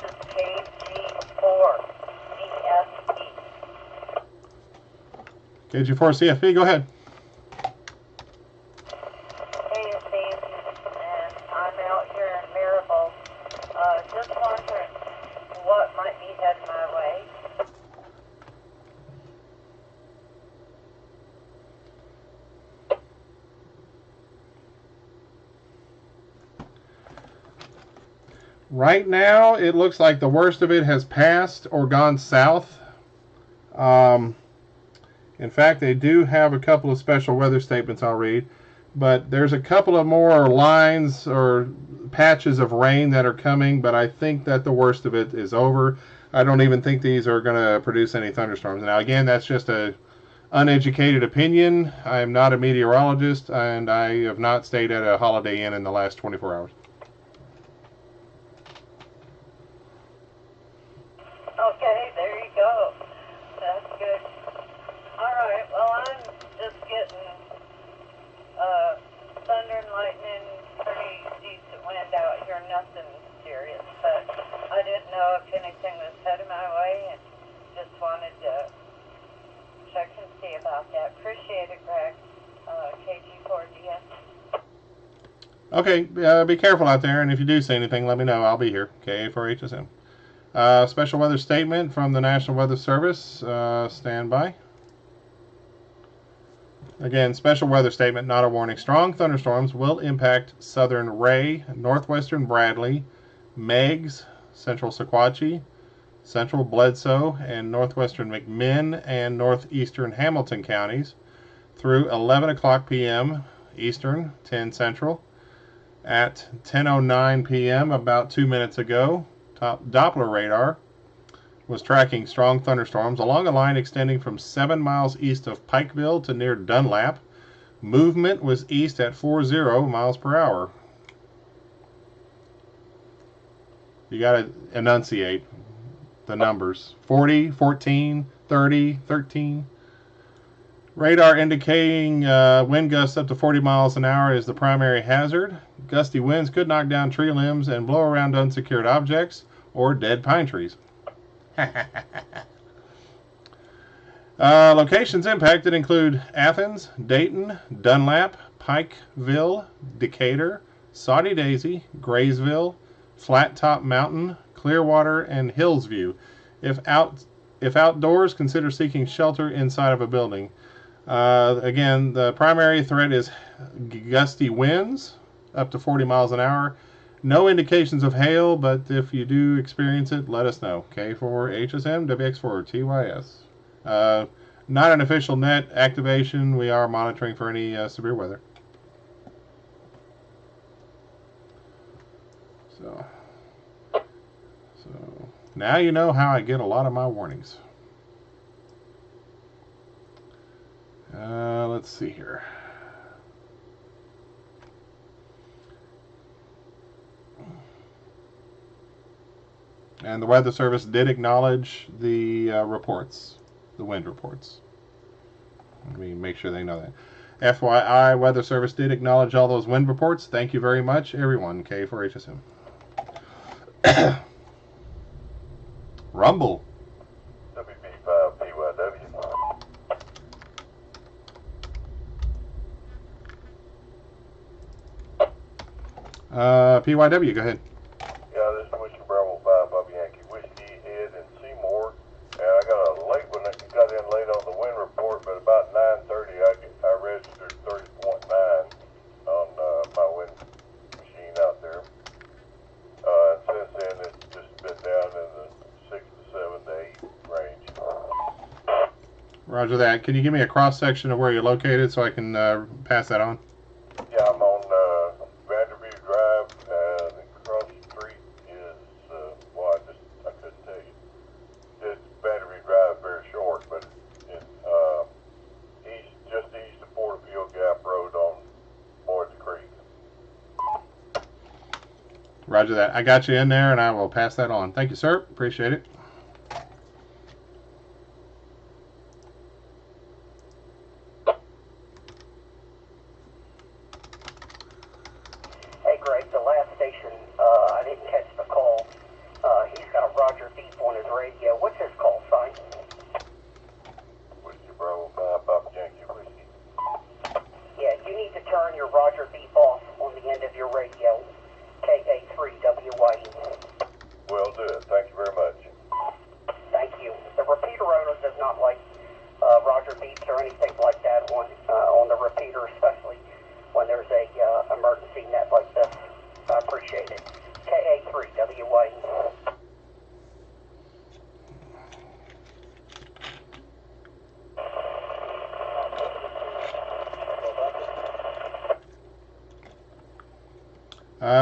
KG4CFE. KG4CFE, go ahead. Hey, Steve. And I'm out here in Maribel. Just wondering what might be heading my way. Right now, it looks like the worst of it has passed or gone south. In fact, they do have a couple of special weather statements I'll read, but there's a couple of more lines or patches of rain that are coming, but I think that the worst of it is over. I don't even think these are going to produce any thunderstorms. Now, again, that's just an uneducated opinion. I am not a meteorologist, and I have not stayed at a Holiday Inn in the last 24 hours. Okay, there you go. That's good. Alright, well, I'm just getting thunder and lightning, pretty decent wind out here, nothing serious, but I didn't know if anything was headed my way and just wanted to check and see about that. Appreciate it, Greg. KG4DS. Okay, be careful out there, and if you do say anything, let me know. I'll be here. KA4HSM. Special weather statement from the National Weather Service. Stand by. Again, special weather statement, not a warning. Strong thunderstorms will impact southern Ray, northwestern Bradley, Meigs, central Sequatchie, central Bledsoe, and northwestern McMinn and northeastern Hamilton counties through 11 o'clock p.m. Eastern, 10 Central. At 10:09 p.m., about 2 minutes ago, Doppler radar was tracking strong thunderstorms along a line extending from 7 miles east of Pikeville to near Dunlap. Movement was east at 40 miles per hour. You got to enunciate the numbers. 40, 14, 30, 13. Radar indicating wind gusts up to 40 miles an hour is the primary hazard. Gusty winds could knock down tree limbs and blow around unsecured objects or dead pine trees. Locations impacted include Athens, Dayton, Dunlap, Pikeville, Decatur, Saudi Daisy, Graysville, Flat Top Mountain, Clearwater, and Hillsview. If outdoors, consider seeking shelter inside of a building. Again, the primary threat is gusty winds up to 40 miles an hour. No indications of hail, but if you do experience it, let us know. K4HSM, WX4TYS. Not an official net activation. We are monitoring for any severe weather. So now you know how I get a lot of my warnings. Let's see here. And the Weather Service did acknowledge the reports, the wind reports. Let me make sure they know that. FYI, Weather Service did acknowledge all those wind reports. Thank you very much, everyone. K4HSM. Rumble. WB5PYW. PYW, go ahead. Yeah, this is Whiskey Bravo 5, Bobby Yankee, Whiskey Head in Seymour. And I got a late one that got in late on the wind report, but about 9:30 I registered 30.9 on my wind machine out there. And since then it's just been down in the 6 to 7 to 8 range. Roger that. Can you give me a cross section of where you're located so I can pass that on? Yeah, I'm on Vanderview Drive, and across the street is, well, I couldn't tell you. It's Vanderview Drive, very short, but it's just east of Porterfield Gap Road on Boyd's Creek. Roger that. I got you in there, and I will pass that on. Thank you, sir. Appreciate it. Hey, Greg, the last station, I didn't catch the call. He's got a Roger beep on his radio. What's his call sign? Whiskey Bravo 5, Papa Yankee Whiskey. Yeah, you need to turn your Roger beep off on the end of your radio. KA3WYE. Will do it. Thank you very much. Thank you. The repeater owner does not like Roger beeps or anything like that on the repeater, especially when there's a emergency net like this. I appreciate it. KA3WYE.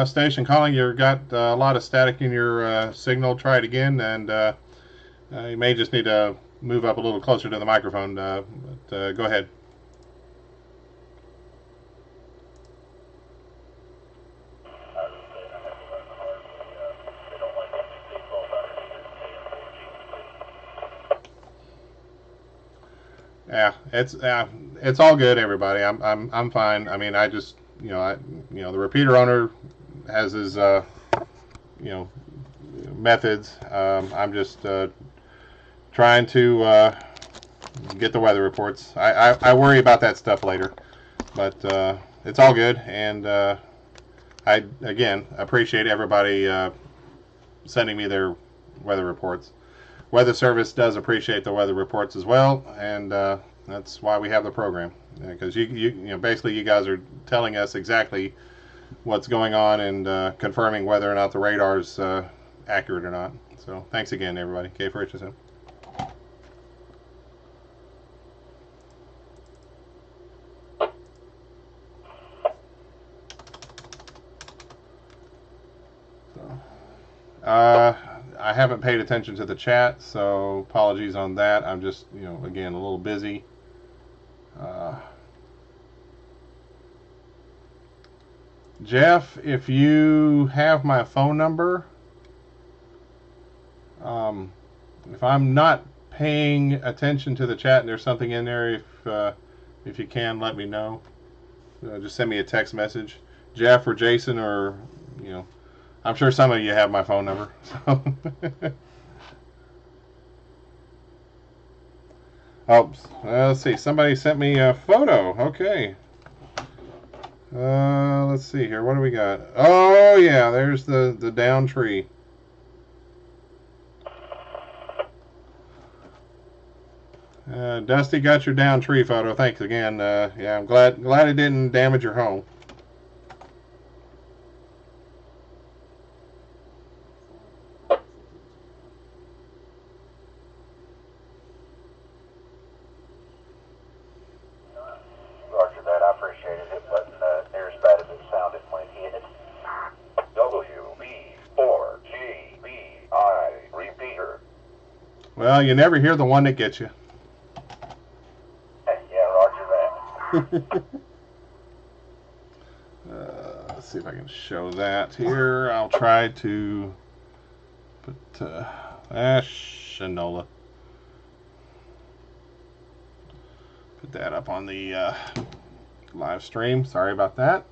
Station calling, you've got a lot of static in your signal. Try it again, and you may just need to move up a little closer to the microphone. But go ahead. Yeah, it's all good, everybody. I'm fine. I mean, I just the repeater owner has his methods. I'm just trying to get the weather reports. I worry about that stuff later, but it's all good. And I again appreciate everybody sending me their weather reports. Weather Service does appreciate the weather reports as well, and that's why we have the program. Because basically you guys are telling us exactly what's going on and confirming whether or not the radar's accurate or not. So thanks again, everybody. K4HSM. I haven't paid attention to the chat, so apologies on that. I'm just, again, a little busy. Jeff, if you have my phone number, if I'm not paying attention to the chat and there's something in there, if you can, let me know. Just send me a text message. Jeff or Jason or I'm sure some of you have my phone number. So. Oh, let's see. Somebody sent me a photo. Okay. Let's see here. What do we got? Oh, yeah. There's the down tree. Dusty got your down tree photo. Thanks again. Yeah, I'm glad it didn't damage your home. Roger that, I appreciated it, but near as bad as it sounded when it hit. WB4GBI repeater. Well, you never hear the one that gets you. Yeah, roger that. Let's see if I can show that here. I'll try to put Shinola. Put that up on the live stream. Sorry about that.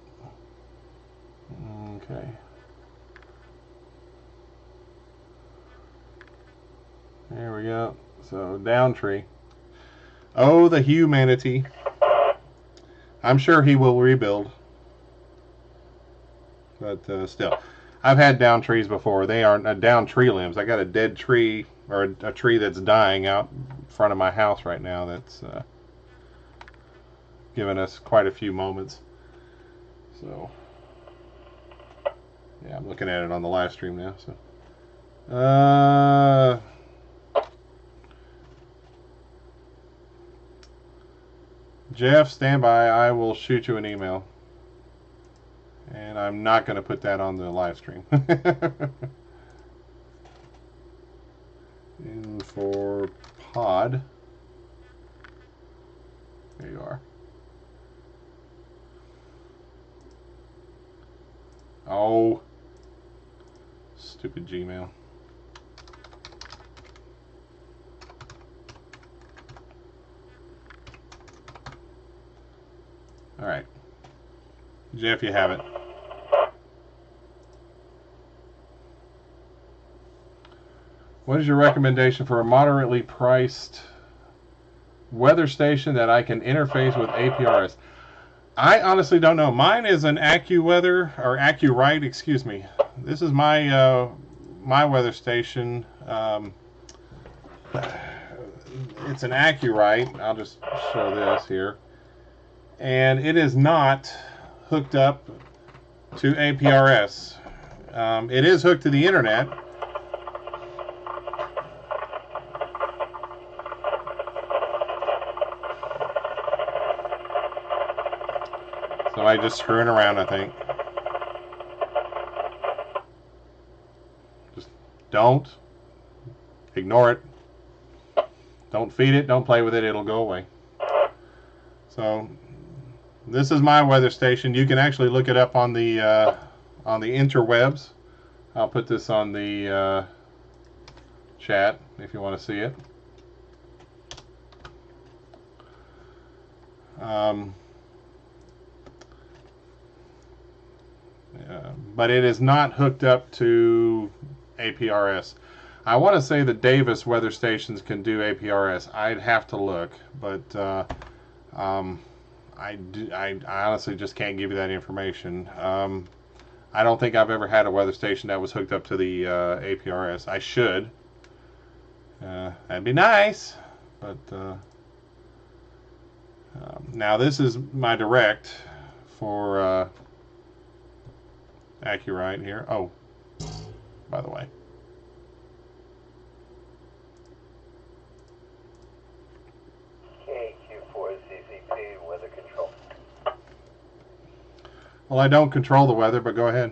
Okay. There we go. So, down tree. Oh, the humanity. I'm sure he will rebuild. But still. I've had down trees before. They aren't down tree limbs. I got a dead tree, or a tree that's dying out in front of my house right now that's giving us quite a few moments. So, yeah, I'm looking at it on the live stream now. So, Jeff, stand by. I will shoot you an email. And I'm not going to put that on the live stream. In for pod. There you are. Oh. Stupid Gmail. All right. Jeff, you have it. What is your recommendation for a moderately priced weather station that I can interface with APRS? I honestly don't know. Mine is an AccuWeather, or AccuRite, excuse me. This is my my weather station. It's an AccuRite. I'll just show this here. And it is not hooked up to APRS. It is hooked to the internet. So I just screwing around, I think. Just don't. Ignore it. Don't feed it. Don't play with it. It'll go away. So this is my weather station. You can actually look it up on the interwebs. I'll put this on the chat if you want to see it. But it is not hooked up to APRS. I want to say that Davis weather stations can do APRS. I'd have to look, but I honestly just can't give you that information. I don't think I've ever had a weather station that was hooked up to the APRS. I should. That'd be nice, but now this is my direct for AccuRite here. Oh, by the way. KQ4CCP weather control. Well, I don't control the weather, but go ahead.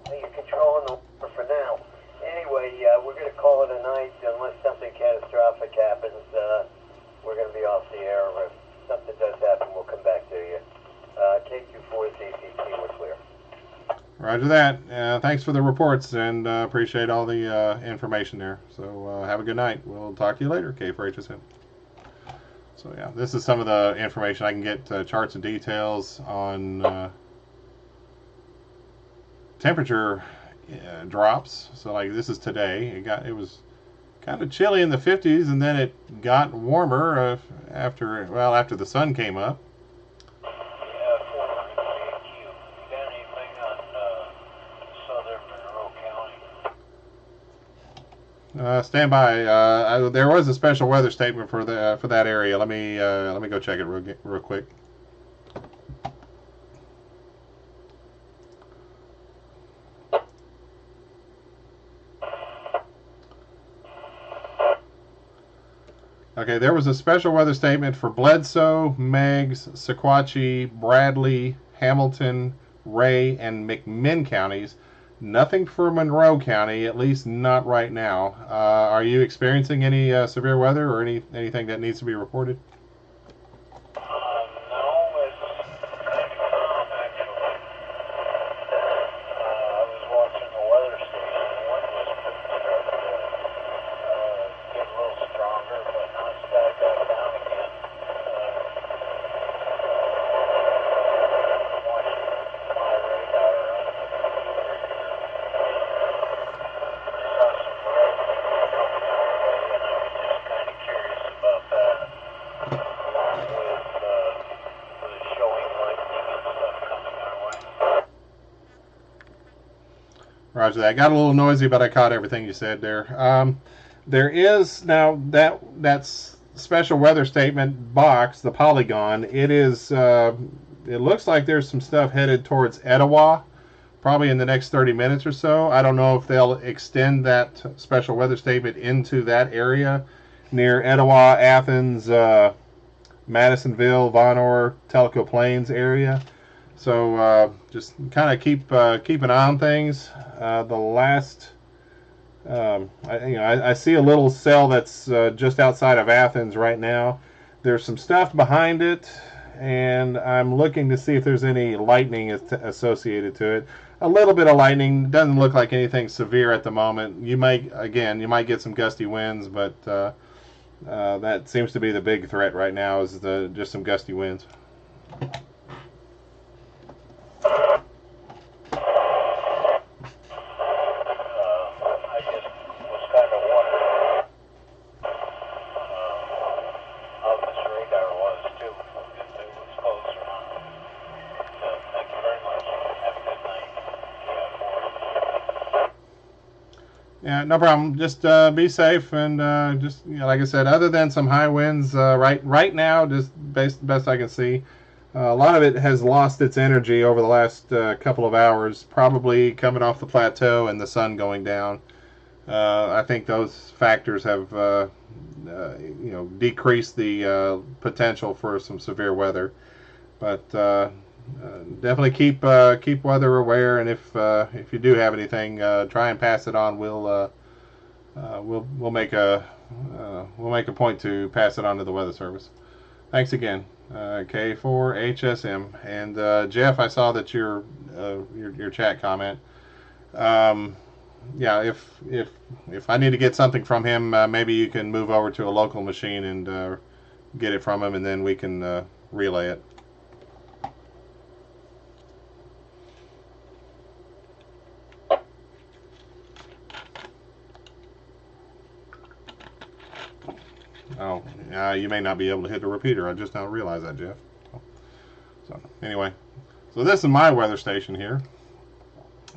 Well, you're controlling the weather for now. Anyway, we're going to call it a night unless something catastrophic happens. We're going to be off the air. If something does happen, we'll come back to you. KQ4CCP, we're clear. Roger that. Thanks for the reports, and appreciate all the information there. So have a good night. We'll talk to you later, K4HSM. So yeah, this is some of the information. I can get charts and details on temperature drops. So like this is today. It was kind of chilly in the 50s, and then it got warmer after the sun came up. Yeah, former MCAQ. You got anything on southern Monroe County? Stand by. There was a special weather statement for that area. Let me go check it real quick. Okay, there was a special weather statement for Bledsoe, Meigs, Sequatchie, Bradley, Hamilton, Ray, and McMinn counties. Nothing for Monroe County, at least not right now. Are you experiencing any severe weather or anything that needs to be reported? No, it's kind of calm actually. I was watching the weather station. The wind was starting to get a little stronger, but now it's died back down again. I'm watching my radar on the computer here. I saw some lightning coming our way, and I was just kind of curious about that, along with showing lightning and stuff coming our way. Roger that. Got a little noisy, but I caught everything you said there. There is now that's special weather statement box, the polygon. It is. It looks like there's some stuff headed towards Etowah, probably in the next 30 minutes or so. I don't know if they'll extend that special weather statement into that area near Etowah, Athens, Madisonville, Vonore, Tellico Plains area. So just kind of keep an eye on things. The last, I see a little cell that's just outside of Athens right now. There's some stuff behind it, and I'm looking to see if there's any lightning associated to it. A little bit of lightning. Doesn't look like anything severe at the moment. You might get some gusty winds, but that seems to be the big threat right now is just some gusty winds. I just was kind of wondering how this radar was too, if it was close or not. So thank you very much. Have a good night. Yeah, no problem. Just be safe and just like I said, other than some high winds, right now, just best I can see, a lot of it has lost its energy over the last couple of hours, probably coming off the plateau and the sun going down. I think those factors have decreased the potential for some severe weather, but definitely keep weather aware, and if you do have anything, try and pass it on. We'll make a point to pass it on to the Weather Service. Thanks again, K4HSM, and Jeff. I saw that your chat comment. Yeah, if I need to get something from him, maybe you can move over to a local machine and get it from him, and then we can relay it. Oh, you may not be able to hit the repeater. I just now realized that, Jeff. So anyway, so this is my weather station here,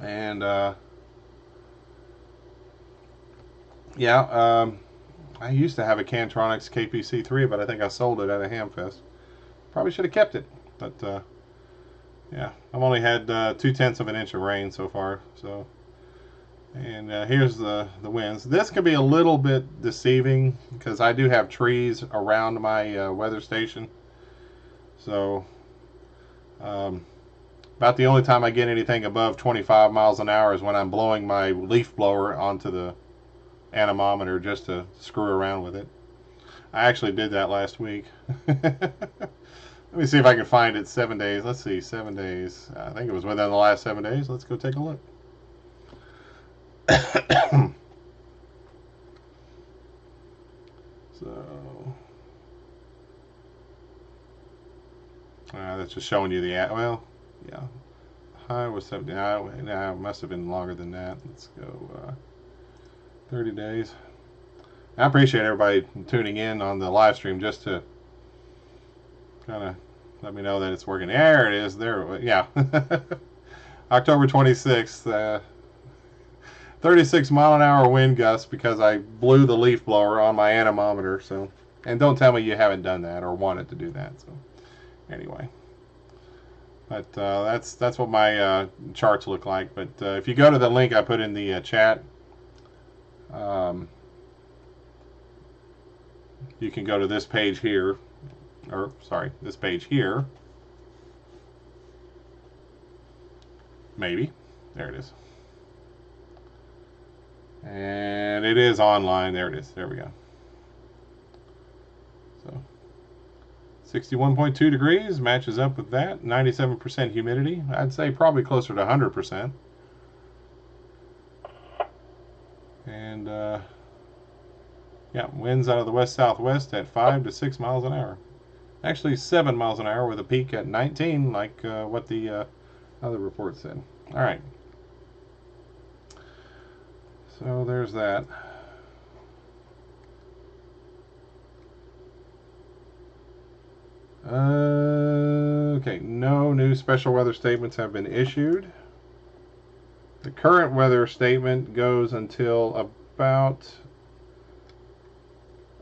and I used to have a Cantronics KPC3, but I think I sold it at a Hamfest. Probably should have kept it, but yeah, I've only had 0.2 of an inch of rain so far. So, and here's the winds. This can be a little bit deceiving because I do have trees around my weather station. So, about the only time I get anything above 25 miles an hour is when I'm blowing my leaf blower onto the anemometer just to screw around with it. I actually did that last week. Let me see if I can find it. 7 days. Let's see, 7 days. I think it was within the last 7 days. Let's go take a look. So that's just showing you the well, yeah, high was 70. No, it must have been longer than that. Let's go 30 days. I appreciate everybody tuning in on the live stream just to kind of let me know that it's working. There it is. There, yeah. October 26th. 36 mile an hour wind gusts because I blew the leaf blower on my anemometer. So, and don't tell me you haven't done that or wanted to do that. So, anyway, but that's what my charts look like. But if you go to the link I put in the chat, you can go to this page here, or sorry, this page here. Maybe. There it is. And it is online. There it is. There we go. So 61.2 degrees matches up with that. 97% humidity. I'd say probably closer to 100%. And yeah, winds out of the west-southwest at 5 to 6 miles an hour. Actually 7 miles an hour with a peak at 19, like what the other report said. All right. So there's that. Okay, no new special weather statements have been issued. The current weather statement goes until about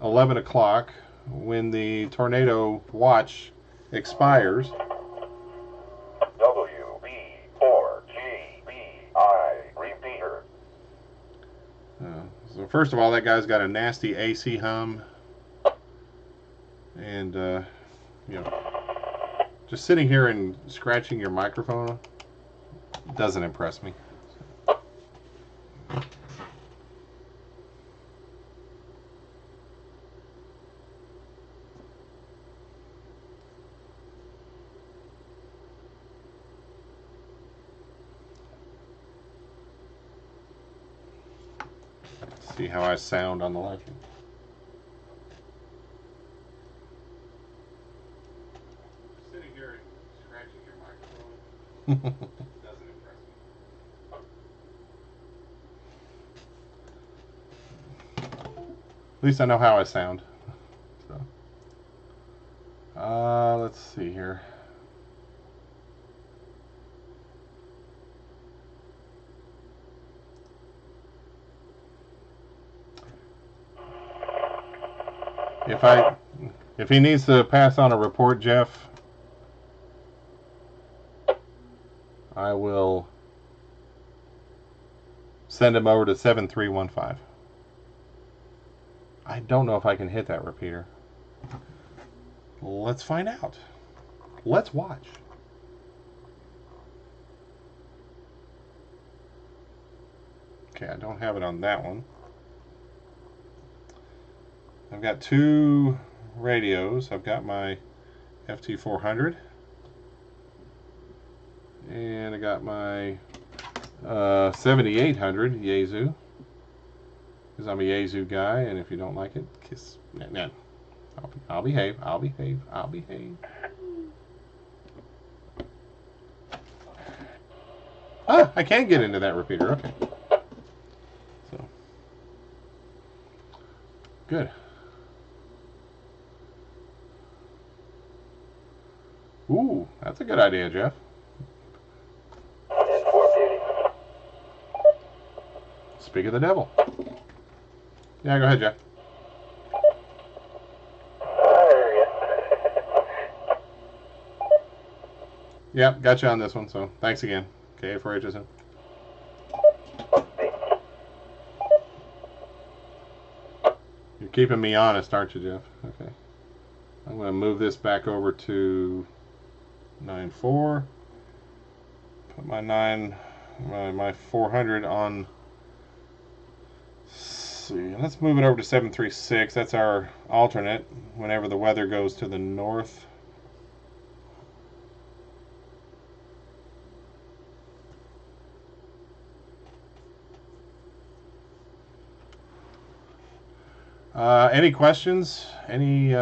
11 o'clock when the tornado watch expires. WB4GBI repeater. So first of all, that guy's got a nasty AC hum, and you know, just sitting here and scratching your microphone doesn't impress me. See how I sound on the live stream. Sitting here and scratching your microphone doesn't impress me. At least I know how I sound. So, let's see here. If he needs to pass on a report, Jeff, I will send him over to 7315. I don't know if I can hit that repeater. Let's find out. Let's watch. Okay, I don't have it on that one. I've got two radios. I've got my FT400 and I got my 7800 Yaesu, because I'm a Yaesu guy, and if you don't like it, kiss. No. I'll behave. I'll behave. I'll behave. Ah, I can get into that repeater. Okay. So good. Ooh, that's a good idea, Jeff. Speak of the devil. Yeah, go ahead, Jeff. Yep, got you on this one, so thanks again. Okay, for HSN. You're keeping me honest, aren't you, Jeff? Okay. I'm going to move this back over to 9.4. Put my 400 on. Let's see. Let's move it over to 736. That's our alternate whenever the weather goes to the north. Any questions? Anything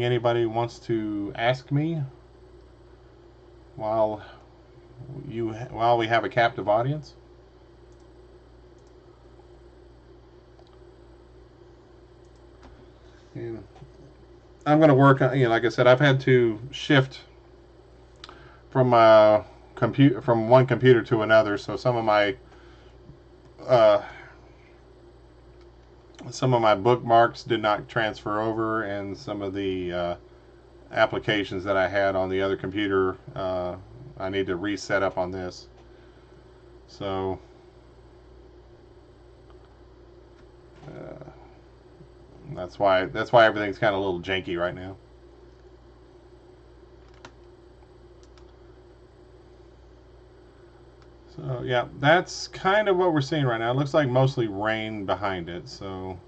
anybody wants to ask me? while we have a captive audience. And I'm going to work on, like I said, I've had to shift from from one computer to another, so some of my bookmarks did not transfer over, and some of the applications that I had on the other computer, I need to reset up on this. So that's why everything's kind of a little janky right now. So yeah, that's kind of what we're seeing right now. It looks like mostly rain behind it, so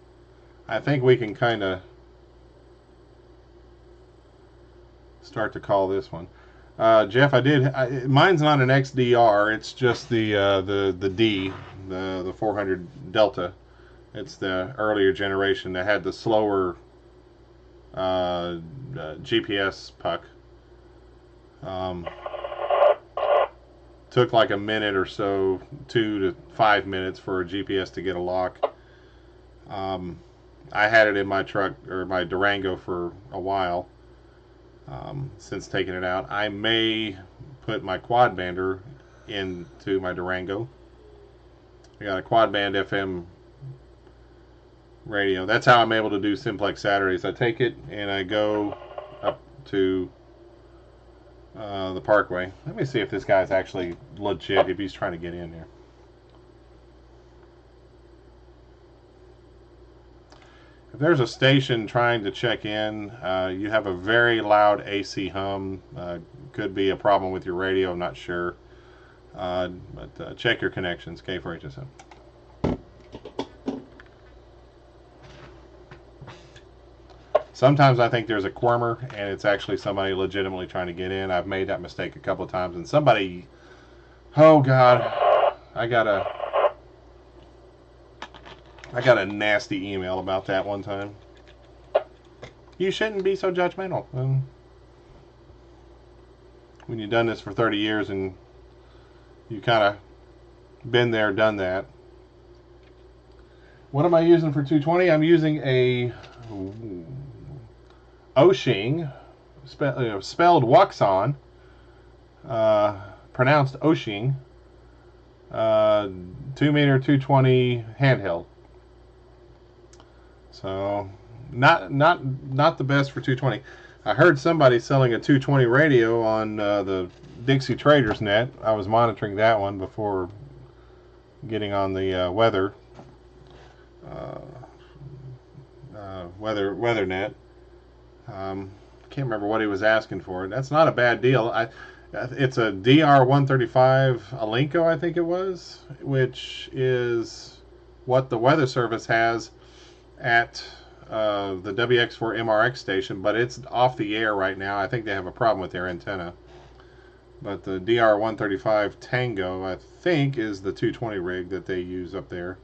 I think we can kind of start to call this one. Jeff, mine's not an XDR. It's just the D, the 400 Delta. It's the earlier generation that had the slower GPS puck. Took like a minute or so, 2 to 5 minutes for a GPS to get a lock. I had it in my truck or my Durango for a while. Since taking it out, I may put my quad bander into my Durango. I got a quad band FM radio. That's how I'm able to do Simplex Saturdays. I take it and I go up to the Parkway. Let me see if this guy's actually legit, if he's trying to get in there. If there's a station trying to check in, you have a very loud AC hum. Could be a problem with your radio, I'm not sure. But check your connections, K4HSM. Sometimes I think there's a quirmer and it's actually somebody legitimately trying to get in. I've made that mistake a couple of times, and somebody, oh God, I got a nasty email about that one time. You shouldn't be so judgmental. When you've done this for 30 years and you kind of been there, done that. What am I using for 220? I'm using a Oshing, spelled Wuxon, pronounced Oshing, 2-meter 220 handheld. So not the best for 220. I heard somebody selling a 220 radio on the Dixie Traders net. I was monitoring that one before getting on the weather net. Can't remember what he was asking for. That's not a bad deal. It's a DR-135 Alinco, I think it was, which is what the Weather Service has at the WX4 MRX station, but it's off the air right now. I think they have a problem with their antenna. But the DR-135 Tango, I think, is the 220 rig that they use up there,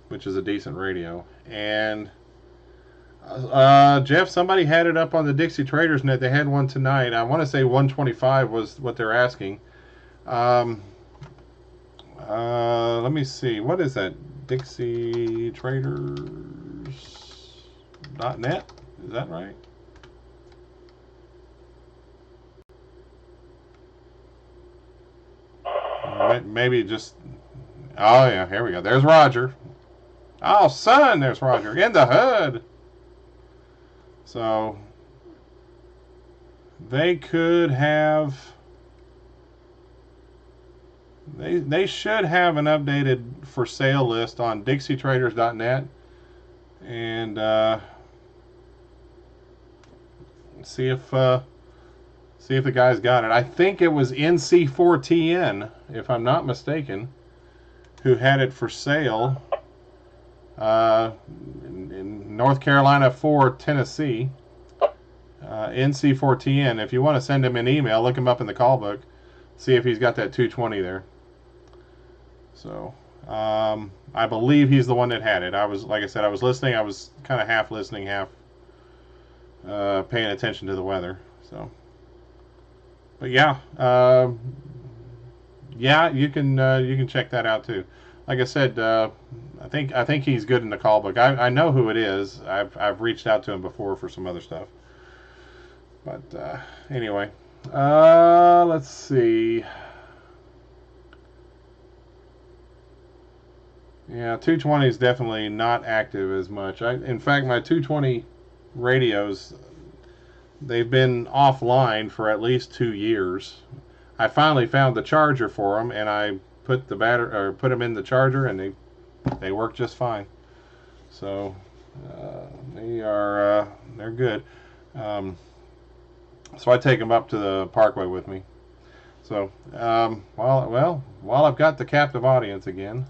which is a decent radio. And Jeff, somebody had it up on the Dixie Traders net. They had one tonight. I want to say 125 was what they're asking. Let me see. What is that? Dixie Traders.net? Is that right? Maybe just... Oh, yeah. Here we go. There's Roger. Oh, son, there's Roger. In the hood. So they could have, they should have an updated for sale list on DixieTraders.net, and see if the guy's got it. I think it was NC4TN, if I'm not mistaken, who had it for sale. In North Carolina for Tennessee, NC4TN. If you want to send him an email, look him up in the call book, see if he's got that 220 there. So I believe he's the one that had it. Like I said, I was listening. I was kind of half listening, half paying attention to the weather. So, But yeah, yeah, you can check that out too. Like I said, I think he's good in the call book. I know who it is. I've reached out to him before for some other stuff. But anyway, let's see. Yeah, 220 is definitely not active as much. In fact, my 220 radios, they've been offline for at least 2 years. I finally found the charger for them, and I put the put them in the charger, and they work just fine. So they're good. So I take them up to the Parkway with me. So while I've got the captive audience again,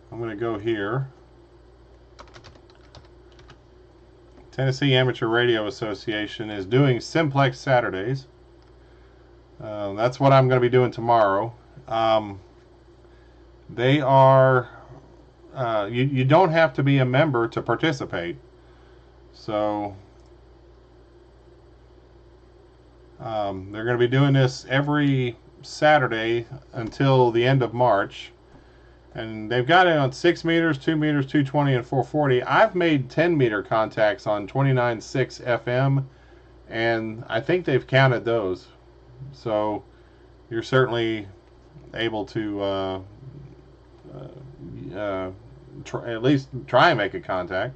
I'm going to go here. Tennessee Amateur Radio Association is doing Simplex Saturdays. That's what I'm going to be doing tomorrow. They are, you don't have to be a member to participate. So they're going to be doing this every Saturday until the end of March. And they've got it on 6 meters, 2 meters, 220, and 440. I've made 10 meter contacts on 29.6 FM, and I think they've counted those. So you're certainly able to at least try and make a contact.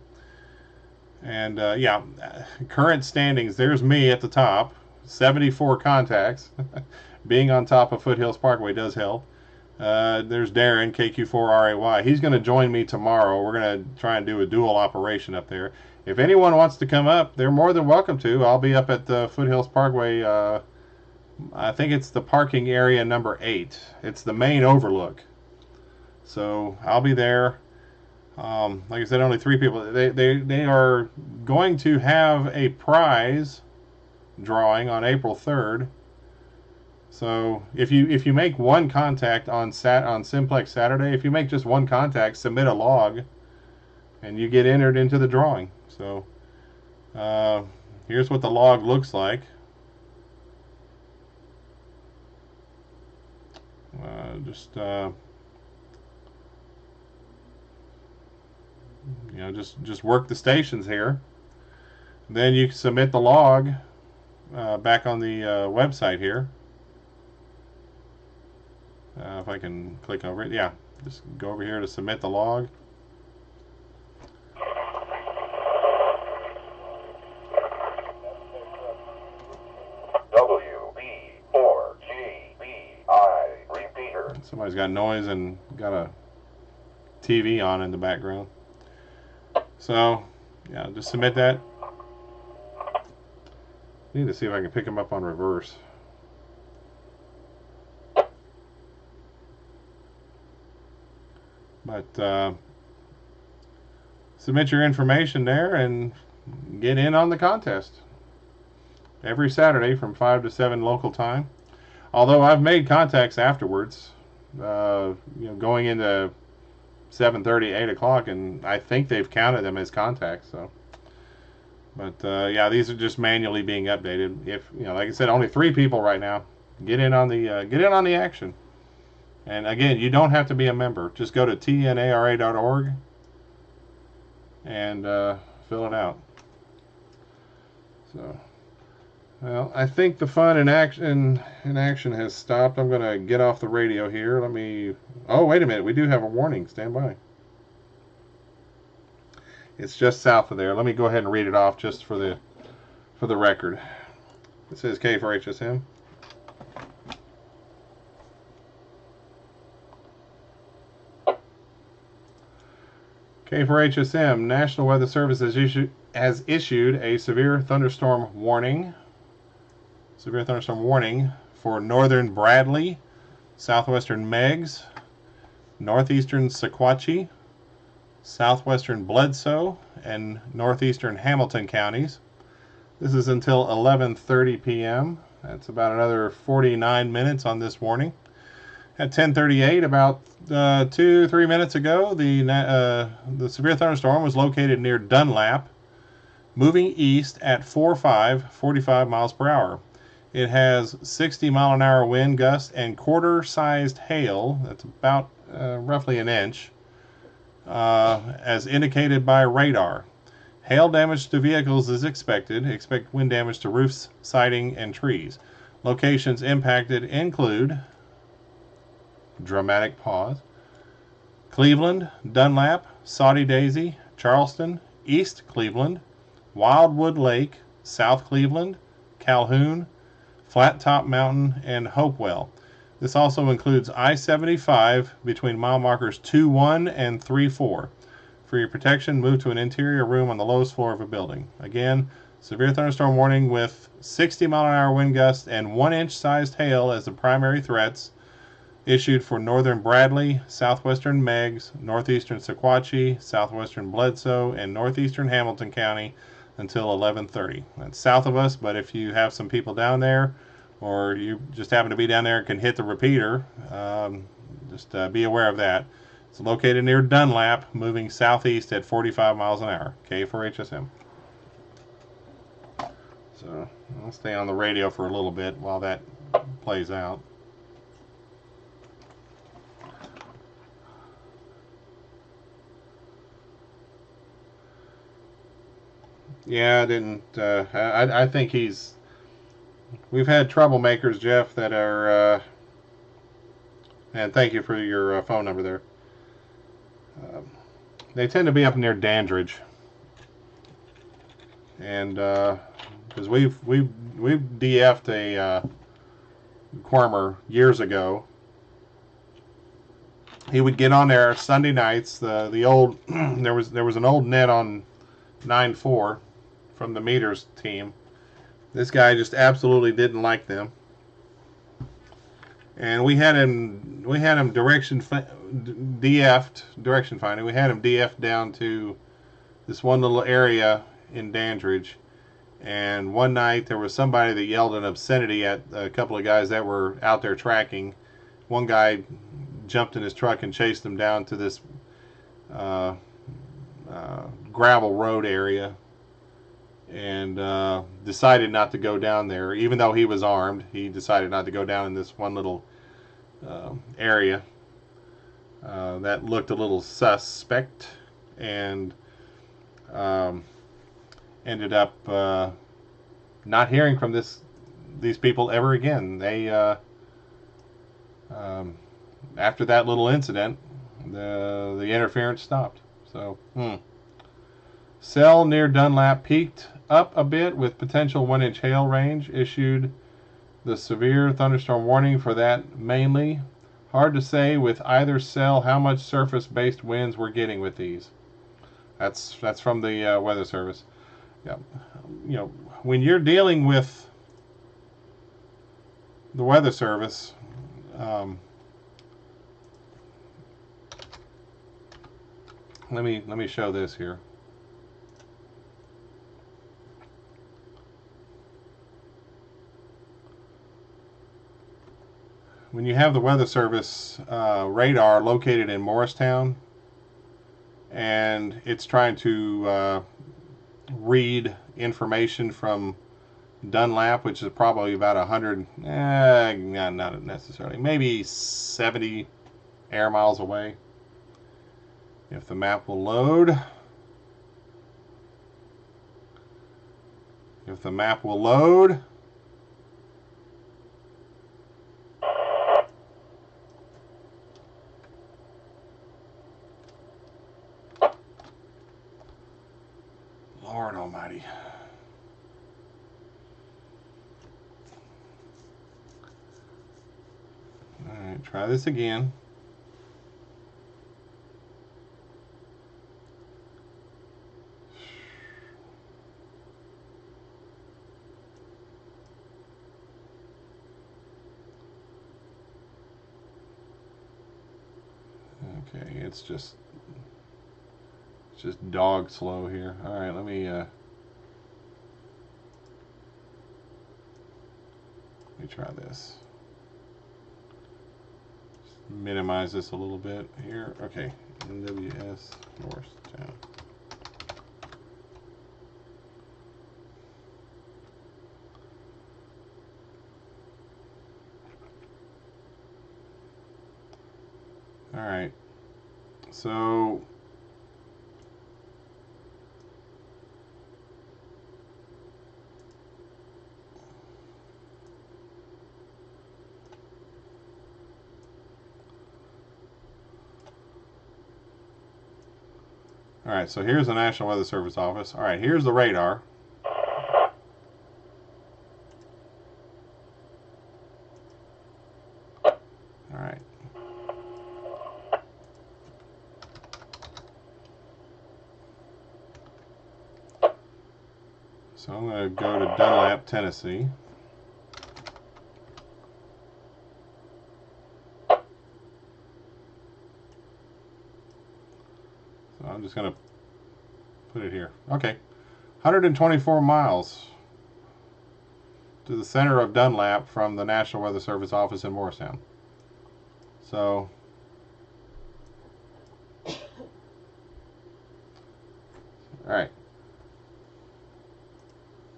And yeah, current standings, there's me at the top, 74 contacts. Being on top of Foothills Parkway does help. There's Darren, KQ4RAY. He's going to join me tomorrow. We're going to try and do a dual operation up there. If anyone wants to come up, they're more than welcome to. I'll be up at the Foothills Parkway. I think it's the parking area number 8. It's the main overlook. So I'll be there. Like I said, only 3 people. They are going to have a prize drawing on April 3rd. So if you make one contact on Simplex Saturday, if you make just one contact, submit a log, and you get entered into the drawing. So here's what the log looks like. Just work the stations here. Then you submit the log back on the website here. If I can click over it, yeah, just go over here to submit the log. WB4GBI repeater. Somebody's got noise and got a TV on in the background. So, yeah, just submit that. Need to see if I can pick them up on reverse. But submit your information there and get in on the contest. Every Saturday from 5 to 7 local time. Although I've made contacts afterwards, going into 7:30, 8 o'clock, and I think they've counted them as contacts. So, but yeah, these are just manually being updated. If like I said, only 3 people right now. Get in on the action. And again, you don't have to be a member. Just go to tnara.org and fill it out. So, well, I think the fun in action has stopped. I'm going to get off the radio here. Oh, wait a minute. We do have a warning. Stand by. It's just south of there. Let me go ahead and read it off just for the record. It says K4HSM. K4HSM, National Weather Service has issued a severe thunderstorm warning. Severe thunderstorm warning for northern Bradley, southwestern Meigs, northeastern Sequatchie, southwestern Bledsoe, and northeastern Hamilton counties. This is until 11:30 p.m. That's about another 49 minutes on this warning. At 10:38, about 2-3 minutes ago, the severe thunderstorm was located near Dunlap, moving east at 45 miles per hour. It has 60-mile-an-hour wind gusts and quarter-sized hail. That's about roughly an inch, as indicated by radar. Hail damage to vehicles is expected. Expect wind damage to roofs, siding, and trees. Locations impacted include, dramatic pause, Cleveland, Dunlap, Saudi Daisy, Charleston, East Cleveland, Wildwood Lake, South Cleveland, Calhoun, Flat Top Mountain, and Hopewell. This also includes I-75 between mile markers 2-1 and 3-4. For your protection, move to an interior room on the lowest floor of a building. Again, severe thunderstorm warning with 60-mile-an-hour wind gusts and 1-inch sized hail as the primary threats issued for northern Bradley, southwestern Meigs, northeastern Sequatchie, southwestern Bledsoe, and northeastern Hamilton County until 11:30. That's south of us, but if you have some people down there, or you just happen to be down there and can hit the repeater, just be aware of that. It's located near Dunlap, moving southeast at 45 miles an hour. K4HSM. So I'll stay on the radio for a little bit while that plays out. Yeah, I didn't. I think he's. We've had troublemakers, Jeff, that are. And thank you for your phone number there. They tend to be up near Dandridge, and because we've DF'd a Quirmer years ago. He would get on there Sunday nights. The old there was an old net on 9-4 from the meters team. This guy just absolutely didn't like them, and we had him DF'd direction finding. We had him DF'd down to this one little area in Dandridge, and one night there was somebody that yelled an obscenity at a couple of guys that were out there tracking. One guy jumped in his truck and chased him down to this gravel road area, and decided not to go down there. Even though he was armed, he decided not to go down in this one little area that looked a little suspect, and ended up not hearing from these people ever again. They after that little incident, the interference stopped. So Cell near Dunlap peaked up a bit with potential 1-inch hail range. Issued the severe thunderstorm warning for that mainly. Hard to say with either cell how much surface-based winds we're getting with these. That's from the Weather Service. Yeah, you know, when you're dealing with the Weather Service, let me show this here. When you have the Weather Service radar located in Morristown, and it's trying to read information from Dunlap, which is probably about 100, not necessarily, maybe 70 air miles away. If the map will load. If the map will load. Lord Almighty. All right, try this again. Okay, it's just dog slow here. All right, let me try this. Just minimize this a little bit here. Okay, NWS Norristown. All right. So all right, so here's the National Weather Service office. All right, here's the radar. All right. So I'm going to go to Dunlap, Tennessee. So I'm just going to put it here. Okay. 124 miles to the center of Dunlap from the National Weather Service office in Morristown. So all right.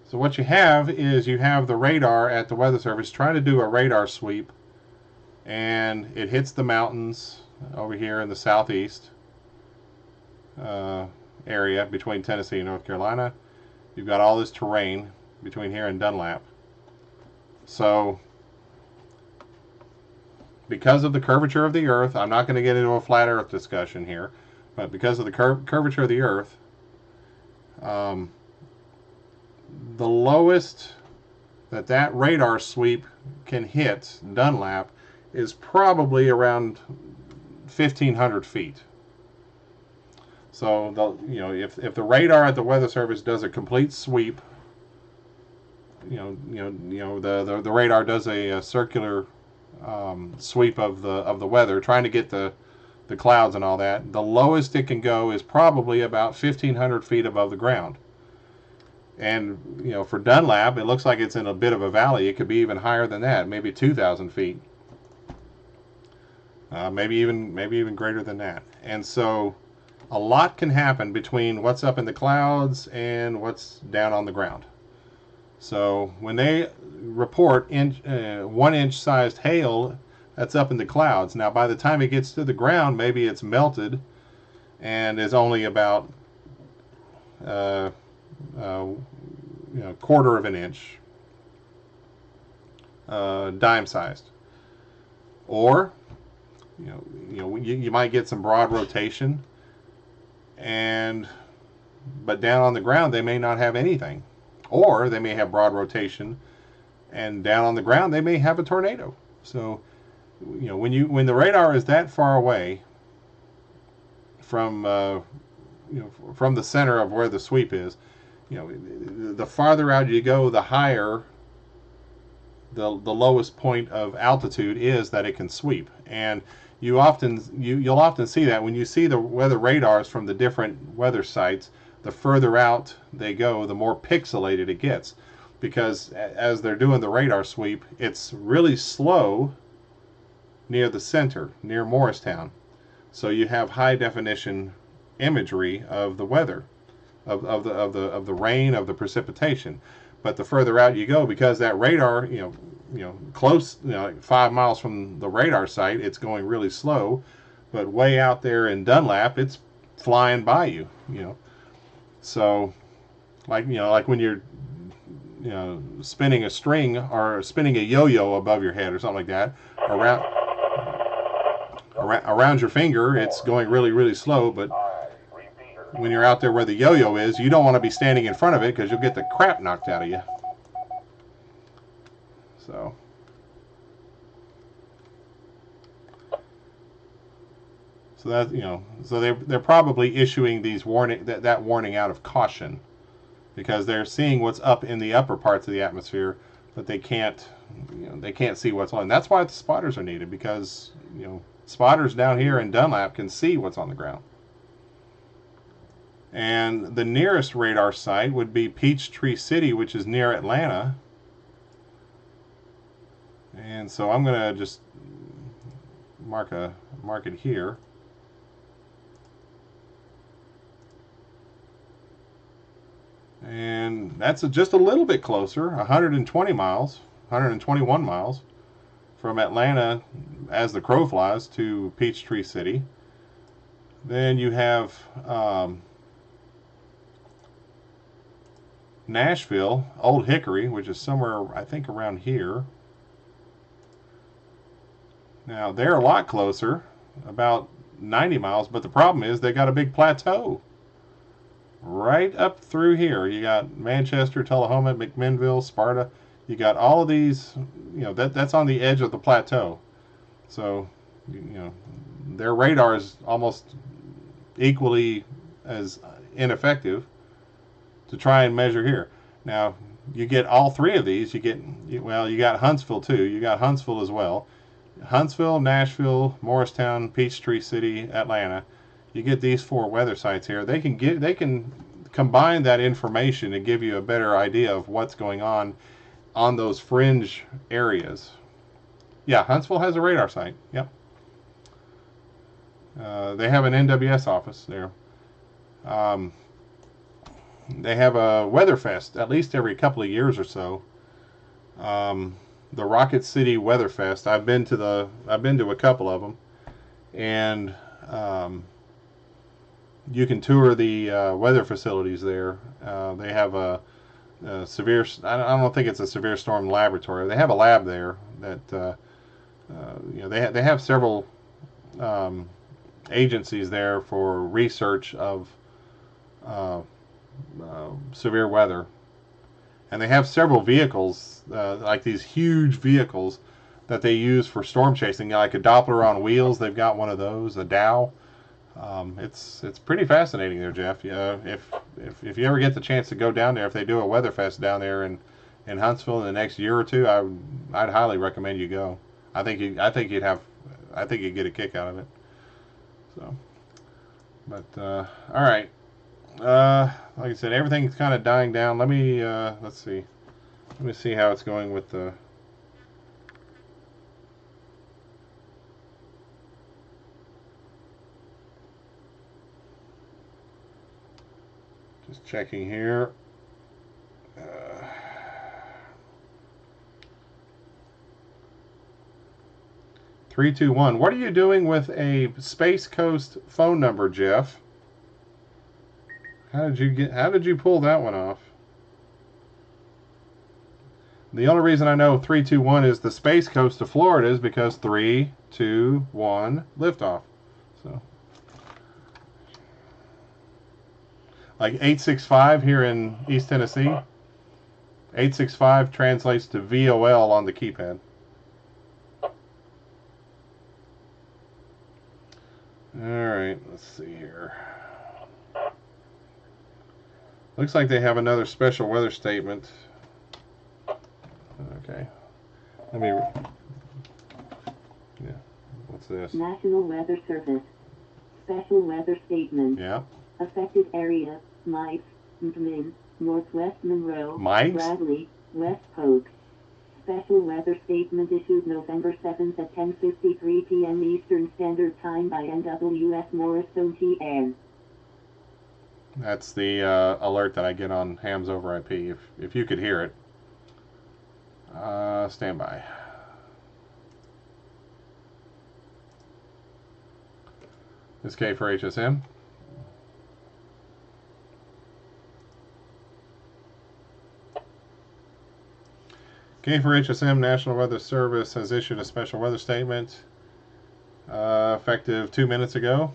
So what you have is you have the radar at the Weather Service trying to do a radar sweep, and it hits the mountains over here in the southeast area between Tennessee and North Carolina. You've got all this terrain between here and Dunlap. So because of the curvature of the Earth, I'm not going to get into a flat Earth discussion here, but because of the curvature of the Earth, the lowest that radar sweep can hit Dunlap is probably around 1,500 feet. So if the radar at the Weather Service does a complete sweep, the radar does a circular sweep of the weather, trying to get the clouds and all that, the lowest it can go is probably about 1,500 feet above the ground. And for Dunlap, it looks like it's in a bit of a valley. It could be even higher than that, maybe 2,000 feet, maybe even greater than that. And so, a lot can happen between what's up in the clouds and what's down on the ground. So when they report 1-inch sized hail, that's up in the clouds. Now, by the time it gets to the ground, maybe it's melted and is only about quarter of an inch, dime sized. Or you might get some broad rotation, but down on the ground they may not have anything, or they may have broad rotation, and down on the ground they may have a tornado. So when the radar is that far away from from the center of where the sweep is, the farther out you go, the higher the lowest point of altitude is that it can sweep. And you'll often see that when you see the weather radars from the different weather sites, the further out they go, the more pixelated it gets, because as they're doing the radar sweep, it's really slow near the center, near Morristown. So you have high definition imagery of the weather, of the rain, of the precipitation. But the further out you go, because that radar, close, like 5 miles from the radar site, it's going really slow. But way out there in Dunlap, it's flying by you. So, like when you're, spinning a string or spinning a yo-yo above your head or something like that, around your finger, it's going really, really slow. But when you're out there where the yo-yo is, you don't want to be standing in front of it because you'll get the crap knocked out of you. So that so they're probably issuing these that warning out of caution, because they're seeing what's up in the upper parts of the atmosphere, but they can't see what's on. And that's why the spotters are needed, because spotters down here in Dunlap can see what's on the ground. And the nearest radar site would be Peachtree City, which is near Atlanta. And so I'm going to just mark it here. And that's just a little bit closer, 120 miles, 121 miles. from Atlanta as the crow flies to Peachtree City. Then you have Nashville, Old Hickory, which is somewhere, I think, around here. Now, they're a lot closer, about 90 miles, but the problem is they got a big plateau. Right up through here, you got Manchester, Tullahoma, McMinnville, Sparta. You got all of these, that's on the edge of the plateau. So, their radar is almost equally as ineffective to try and measure here. Now, you get all three of these. You got Huntsville too. You got Huntsville as well. Huntsville, Nashville, Morristown, Peachtree City, Atlanta. You get these 4 weather sites here. They can combine that information and give you a better idea of what's going on those fringe areas. Yeah, Huntsville has a radar site. Yep. They have an NWS office there. They have a weather fest at least every couple of years or so. The Rocket City Weather Fest. I've been to a couple of them, and you can tour the weather facilities there. They have a severe. I don't think it's a severe storm laboratory. They have a lab there that they have several agencies there for research of severe weather. And they have several vehicles, like these huge vehicles that they use for storm chasing, like a Doppler on wheels. They've got one of those, a Dow. It's pretty fascinating there, Jeff. If you ever get the chance to go down there, if they do a weather fest down there in Huntsville in the next year or two, I'd highly recommend you go. I think you'd get a kick out of it. So, but all right. Like I said, everything's kind of dying down. Let me let's see. Let me see how it's going with the. Just checking here. 321. What are you doing with a Space Coast phone number, Jeff? How did you pull that one off? The only reason I know 321 is the Space Coast of Florida is because 3, 2, 1 liftoff. So, like 865 here in East Tennessee. 865 translates to VOL on the keypad. Alright, let's see here. Looks like they have another special weather statement. Okay. Let me... Yeah. What's this? National Weather Service. Special weather statement. Yeah. Affected area, Meigs, Mmin, Northwest Monroe, Meigs? Bradley, West Polk. Special weather statement issued November 7th at 10:53 p.m. Eastern Standard Time by NWS Morrison TN. That's the alert that I get on Hams over IP. If you could hear it. Stand by. This K for HSM. K for HSM, National Weather Service has issued a special weather statement effective 2 minutes ago.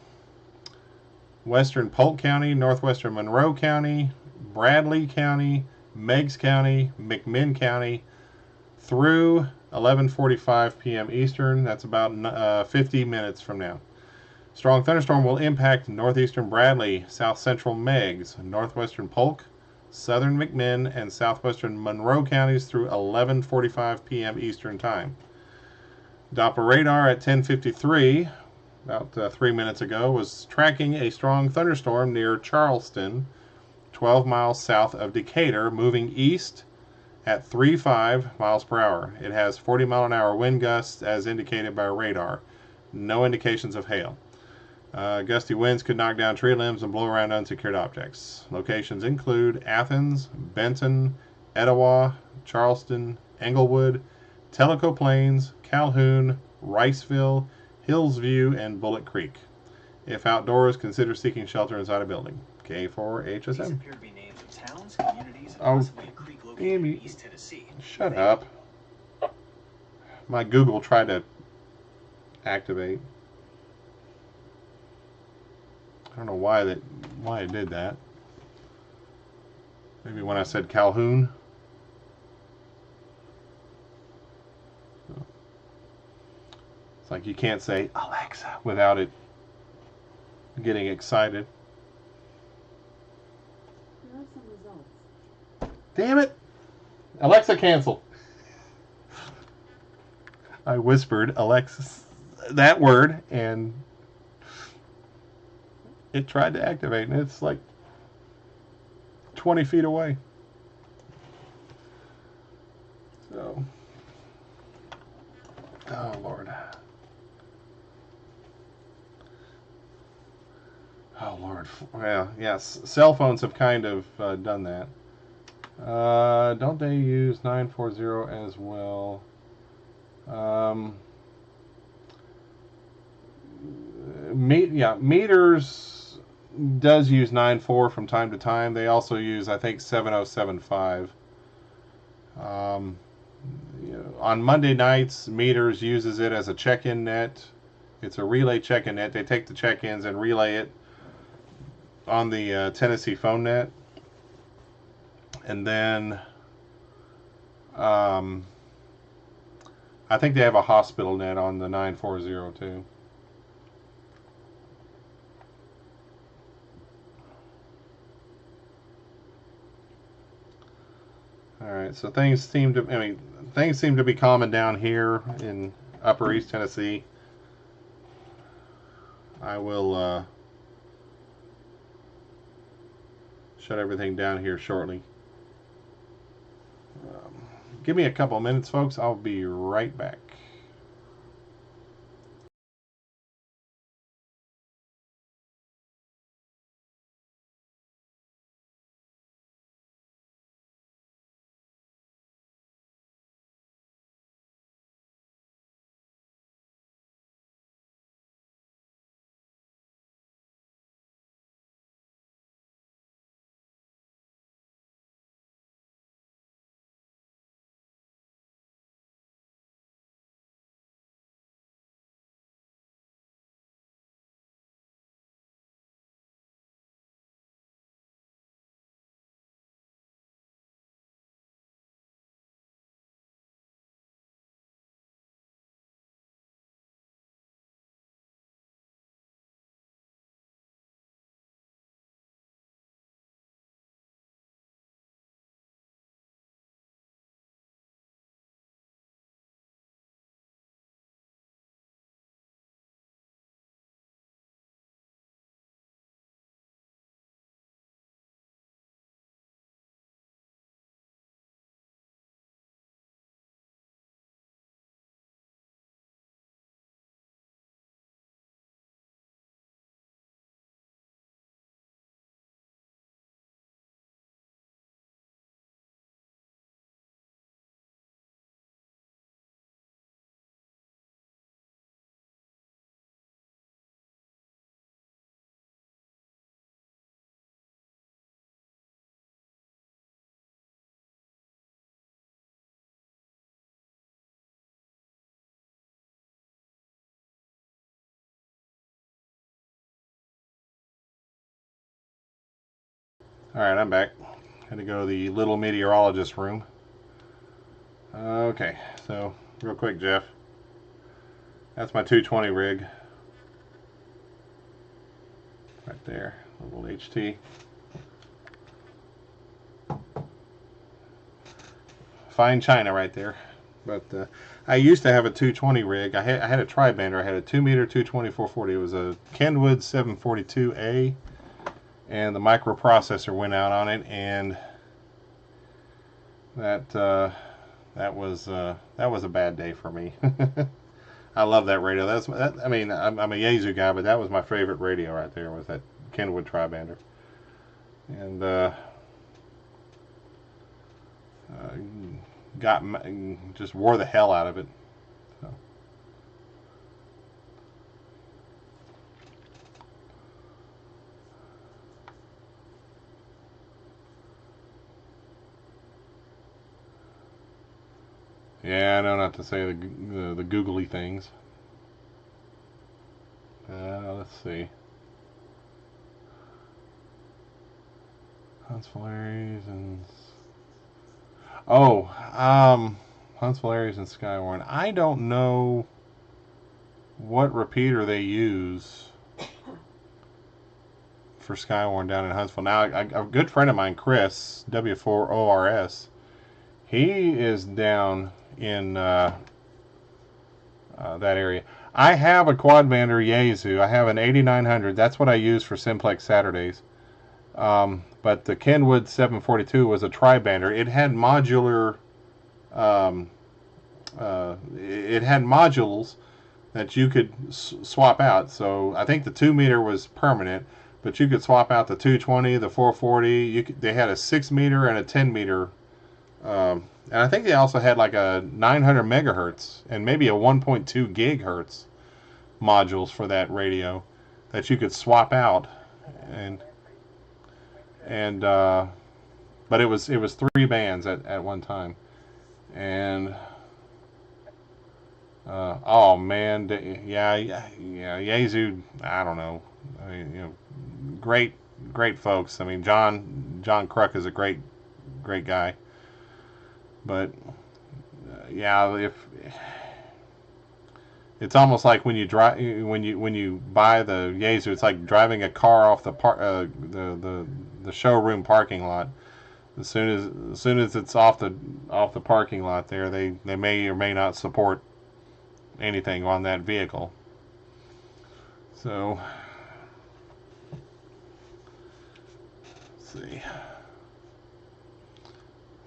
Western Polk County, Northwestern Monroe County, Bradley County, Meigs County, McMinn County through 11:45 p.m. Eastern. That's about 50 minutes from now. Strong thunderstorm will impact northeastern Bradley, south central Meigs, northwestern Polk, southern McMinn, and southwestern Monroe counties through 11:45 p.m. Eastern Time. Doppler radar at 10:53, about 3 minutes ago, was tracking a strong thunderstorm near Charleston, 12 miles south of Decatur, moving east at 3.5 miles per hour. It has 40-mile-an-hour wind gusts as indicated by radar. No indications of hail. Gusty winds could knock down tree limbs and blow around unsecured objects. Locations include Athens, Benton, Etowah, Charleston, Englewood, Tellico Plains, Calhoun, Riceville, Hillsview, and Bullet Creek. If outdoors, consider seeking shelter inside a building. K4HSM. These appear to be names of towns, communities, and Oh, possibly a creek located in East Tennessee. Shut up. My Google tried to activate. I don't know why it did that. Maybe when I said Calhoun. It's like you can't say Alexa without it getting excited. Here are some results. Damn it! Alexa, cancel. I whispered Alexa that word, and it tried to activate, and it's like 20 feet away. So, oh Lord. Oh Lord. Well, yes, cell phones have kind of done that. Don't they use 940 as well? Meters does use 9.4 from time to time. They also use, I think, 7075. On Monday nights, Meters uses it as a check-in net. It's a relay check-in net. They take the check-ins and relay it on the Tennessee phone net. And then I think they have a hospital net on the 940 too. All right, so things seem to be calming down here in Upper East Tennessee. I will shut everything down here shortly. Give me a couple of minutes, folks. I'll be right back. All right, I'm back. Had to go to the little meteorologist room. Okay, so real quick, Jeff. That's my 220 rig. Right there, little HT. Fine china right there. But I used to have a 220 rig. I had a tri-bander. I had a 2-meter 220 440. It was a Kenwood 742A. And the microprocessor went out on it, and that was a bad day for me. I love that radio. I mean, I'm a Yaesu guy, but that was my favorite radio right there, was that Kenwood tri-bander. And just wore the hell out of it. So. Yeah, I know not to say the googly things. Let's see. Huntsville Aries and Huntsville Aries and SKYWARN. I don't know what repeater they use for SKYWARN down in Huntsville. Now, a good friend of mine, Chris W4ORS, he is down in that area. I have a quadbander Yaesu. I have an 8900. That's what I use for Simplex Saturdays. But the Kenwood 742 was a tri-bander. It had modular. It had modules that you could swap out. So I think the 2 meter was permanent, but you could swap out the 220, the 440. They had a 6 meter and a 10 meter. And I think they also had like a 900 megahertz and maybe a 1.2 gigahertz modules for that radio that you could swap out, but it was 3 bands at one time, and oh man, yeah, Yaesu, I don't know, I mean, great folks. I mean, John Kruk is a great guy, but yeah, if it's almost like when you buy the Yaesu, it's like driving a car off the showroom parking lot. As soon as it's off the parking lot there, they may or may not support anything on that vehicle. So let's see.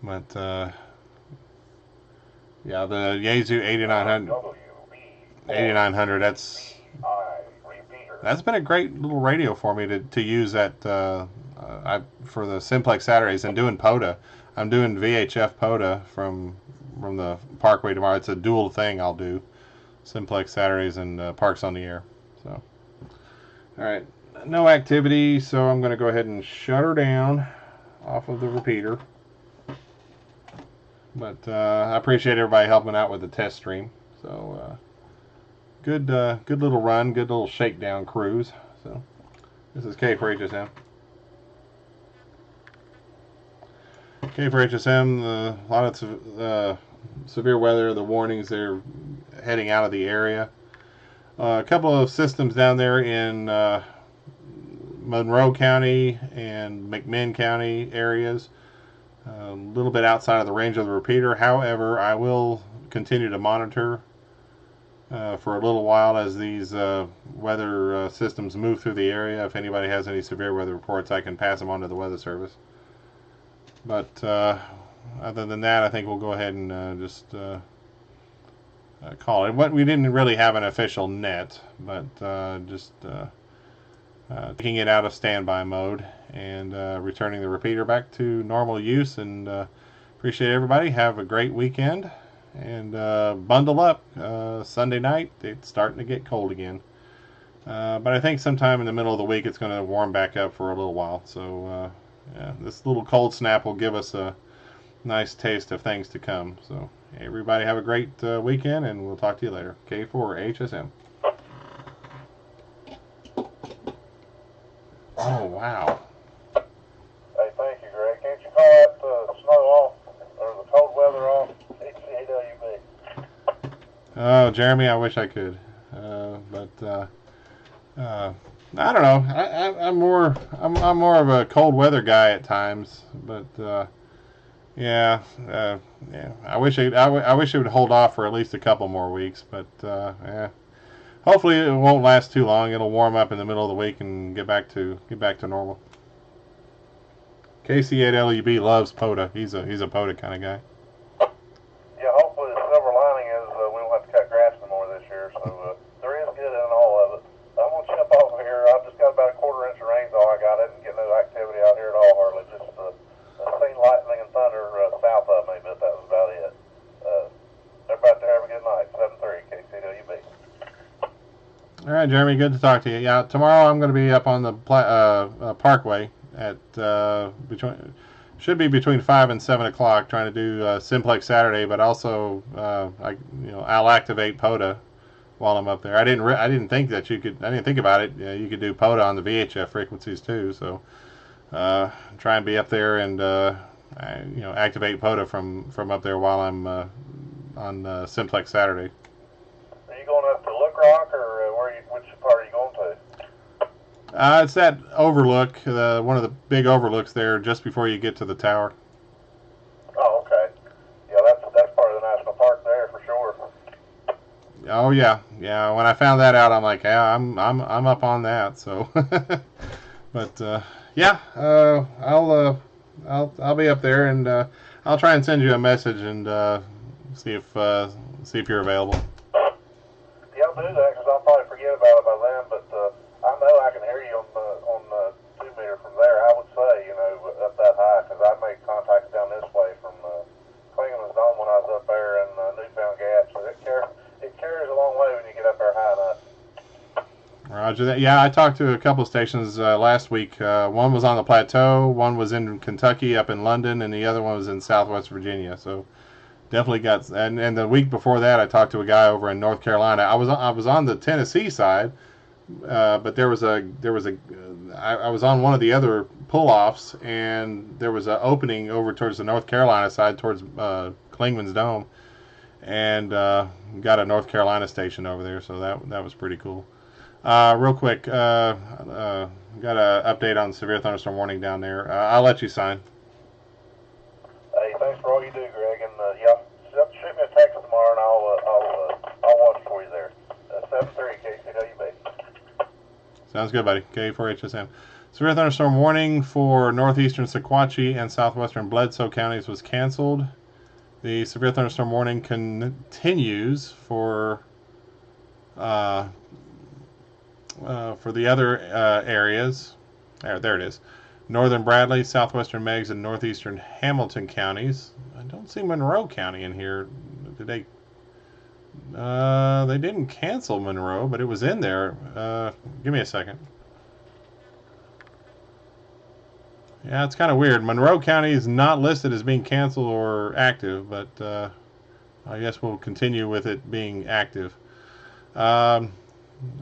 But yeah, the Yaesu 8900, that's been a great little radio for me to use for the Simplex Saturdays and doing POTA. I'm doing VHF POTA from the Parkway tomorrow. It's a dual thing I'll do, Simplex Saturdays and Parks on the Air. So, all right, no activity, so I'm going to go ahead and shut her down off of the repeater. But I appreciate everybody helping out with the test stream. So good little run, good little shakedown cruise. So this is K for HSM. K for HSM. A lot of severe weather. The warnings, they're heading out of the area. A couple of systems down there in Monroe County and McMinn County areas. A little bit outside of the range of the repeater. However, I will continue to monitor for a little while as these weather systems move through the area. If anybody has any severe weather reports, I can pass them on to the Weather Service. But other than that, I think we'll go ahead and just call it. We didn't really have an official net, but just taking it out of standby mode and returning the repeater back to normal use. And appreciate everybody. Have a great weekend and bundle up. Sunday night, it's starting to get cold again, but I think sometime in the middle of the week it's going to warm back up for a little while. So yeah, this little cold snap will give us a nice taste of things to come. So everybody have a great weekend, and we'll talk to you later. K4 HSM. Oh, wow. Hey, thank you, Greg. Can't you call that snow off, or the cold weather off? HCAWB. Oh, Jeremy, I wish I could. But I don't know. I'm more of a cold weather guy at times. But yeah. I wish it would hold off for at least a couple more weeks. But yeah. Hopefully it won't last too long. It'll warm up in the middle of the week and get back to normal. KC8LUB loves POTA. He's a POTA kind of guy. Yeah, hopefully the silver lining is we won't have to cut grass anymore this year. So there is good in all of it. I'm gonna jump over here. I've just got about a quarter-inch of rain, all I got. I didn't get no activity out here at all, hardly. Just seen lightning and thunder south of me, but that was about it. good night. 7-3 KCWB. All right, Jeremy, good to talk to you. Yeah, tomorrow I'm going to be up on the Parkway at between 5 and 7 o'clock, trying to do Simplex Saturday, but also I'll activate POTA while I'm up there. I didn't think that you could. I didn't think about it. You could do POTA on the VHF frequencies too. So try and be up there and activate POTA from up there while I'm on Simplex Saturday. Are you going up to Look Rock, or which part are you going to? It's that overlook, one of the big overlooks there, just before you get to the tower. Oh, okay. Yeah, that's part of the national park there for sure. Oh yeah. When I found that out, I'm like, yeah, I'm up on that. So, but yeah, I'll be up there, and I'll try and send you a message and see if you're available. Yeah, I'll do that because I'll probably forget about it by then. But I know I can hear you on the 2 meter from there. I would say, up that high, because I made contacts down this way from Klingman's Dome when I was up there in Newfound Gap. So it carries a long way when you get up there high enough. Roger that. Yeah, I talked to a couple of stations last week. One was on the Plateau, one was in Kentucky, up in London, and the other one was in Southwest Virginia. So definitely got. And the week before that, I talked to a guy over in North Carolina. I was on the Tennessee side, but I was on one of the other pull-offs, and there was an opening over towards the North Carolina side, towards Klingman's Dome, and got a North Carolina station over there. So that was pretty cool. Real quick, got an update on severe thunderstorm warning down there. I'll let you sign. Hey, thanks for all you do, Greg, and yeah, shoot me a text tomorrow, and I'll watch for you there. 7-3 KCWB. Sounds good, buddy. K4HSM. Severe thunderstorm warning for northeastern Sequatchie and southwestern Bledsoe counties was canceled. The severe thunderstorm warning continues for the other areas. There it is. Northern Bradley, southwestern Meigs, and northeastern Hamilton counties. I don't see Monroe County in here. Did they? They didn't cancel Monroe, but it was in there. Give me a second. Yeah, it's kind of weird. Monroe County is not listed as being canceled or active, but I guess we'll continue with it being active.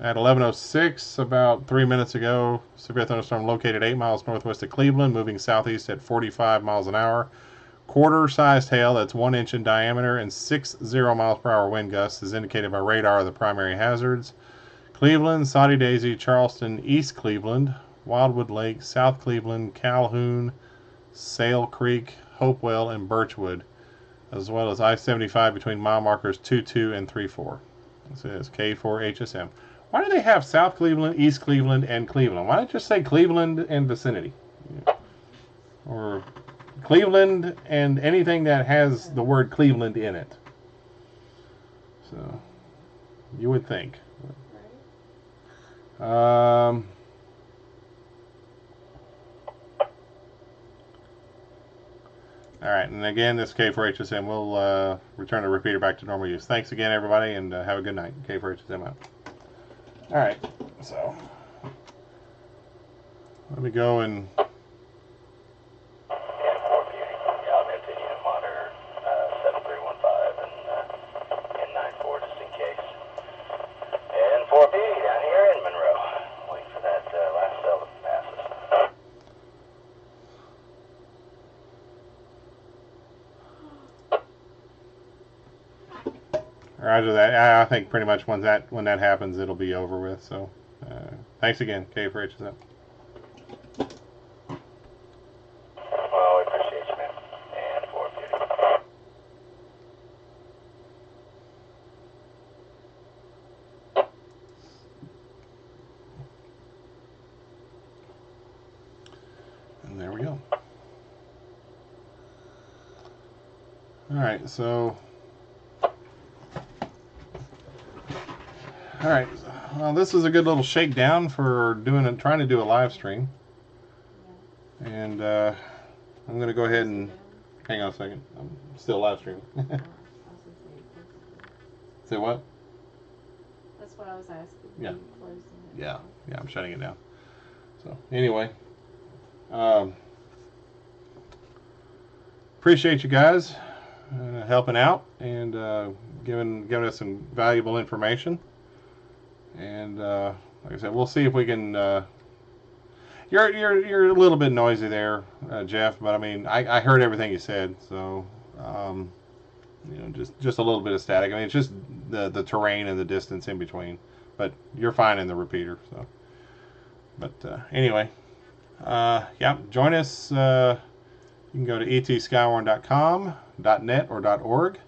At 11:06, about 3 minutes ago, severe thunderstorm located 8 miles northwest of Cleveland, moving southeast at 45 miles an hour. Quarter-sized hail that's 1 inch in diameter and 60 miles per hour wind gusts is indicated by radar are the primary hazards. Cleveland, Soddy Daisy, Charleston, East Cleveland, Wildwood Lake, South Cleveland, Calhoun, Sale Creek, Hopewell, and Birchwood, as well as I-75 between mile markers 22 and 34. This is K4HSM. Why do they have South Cleveland, East Cleveland, and Cleveland? Why not just say Cleveland and vicinity? Or Cleveland and anything that has the word Cleveland in it. So, you would think. All right, and again, this is K4HSM. We'll return the repeater back to normal use. Thanks again, everybody, and have a good night. K4HSM out. All right, so let me go and... Roger that. I think pretty much when that happens, it'll be over with. So, thanks again, K4HSM. Well, we appreciate you, man. And for beauty. And there we go. All right, so... All right, well, this is a good little shakedown for trying to do a live stream, and I'm going to go ahead and hang on a second. I'm still live streaming. Say what? That's what I was asking. Yeah. You closing it. Yeah, I'm shutting it down. So anyway, appreciate you guys helping out and giving us some valuable information. And like I said, we'll see if we can. You're a little bit noisy there, Jeff. But I mean, I heard everything you said. So just a little bit of static. I mean, it's just the terrain and the distance in between. But you're fine in the repeater. So, but anyway, yeah, join us. You can go to etskywarn.com, .net, or .org.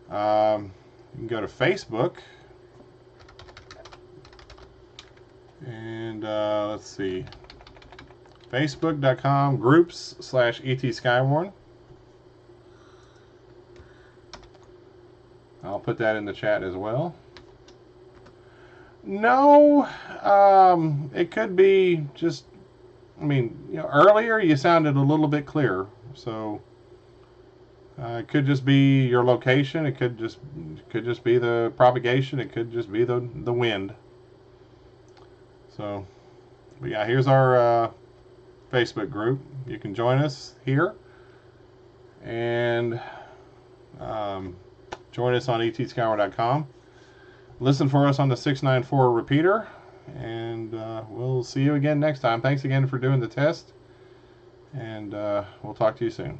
You can go to Facebook. And let's see. Facebook.com groups/etskywarn. I'll put that in the chat as well. No, it could be just, I mean, earlier you sounded a little bit clearer, so it could just be your location. It could just be the propagation. It could just be the wind. So, but yeah, here's our Facebook group. You can join us here and join us on etskywarn.com. Listen for us on the 694 repeater, and we'll see you again next time. Thanks again for doing the test, and we'll talk to you soon.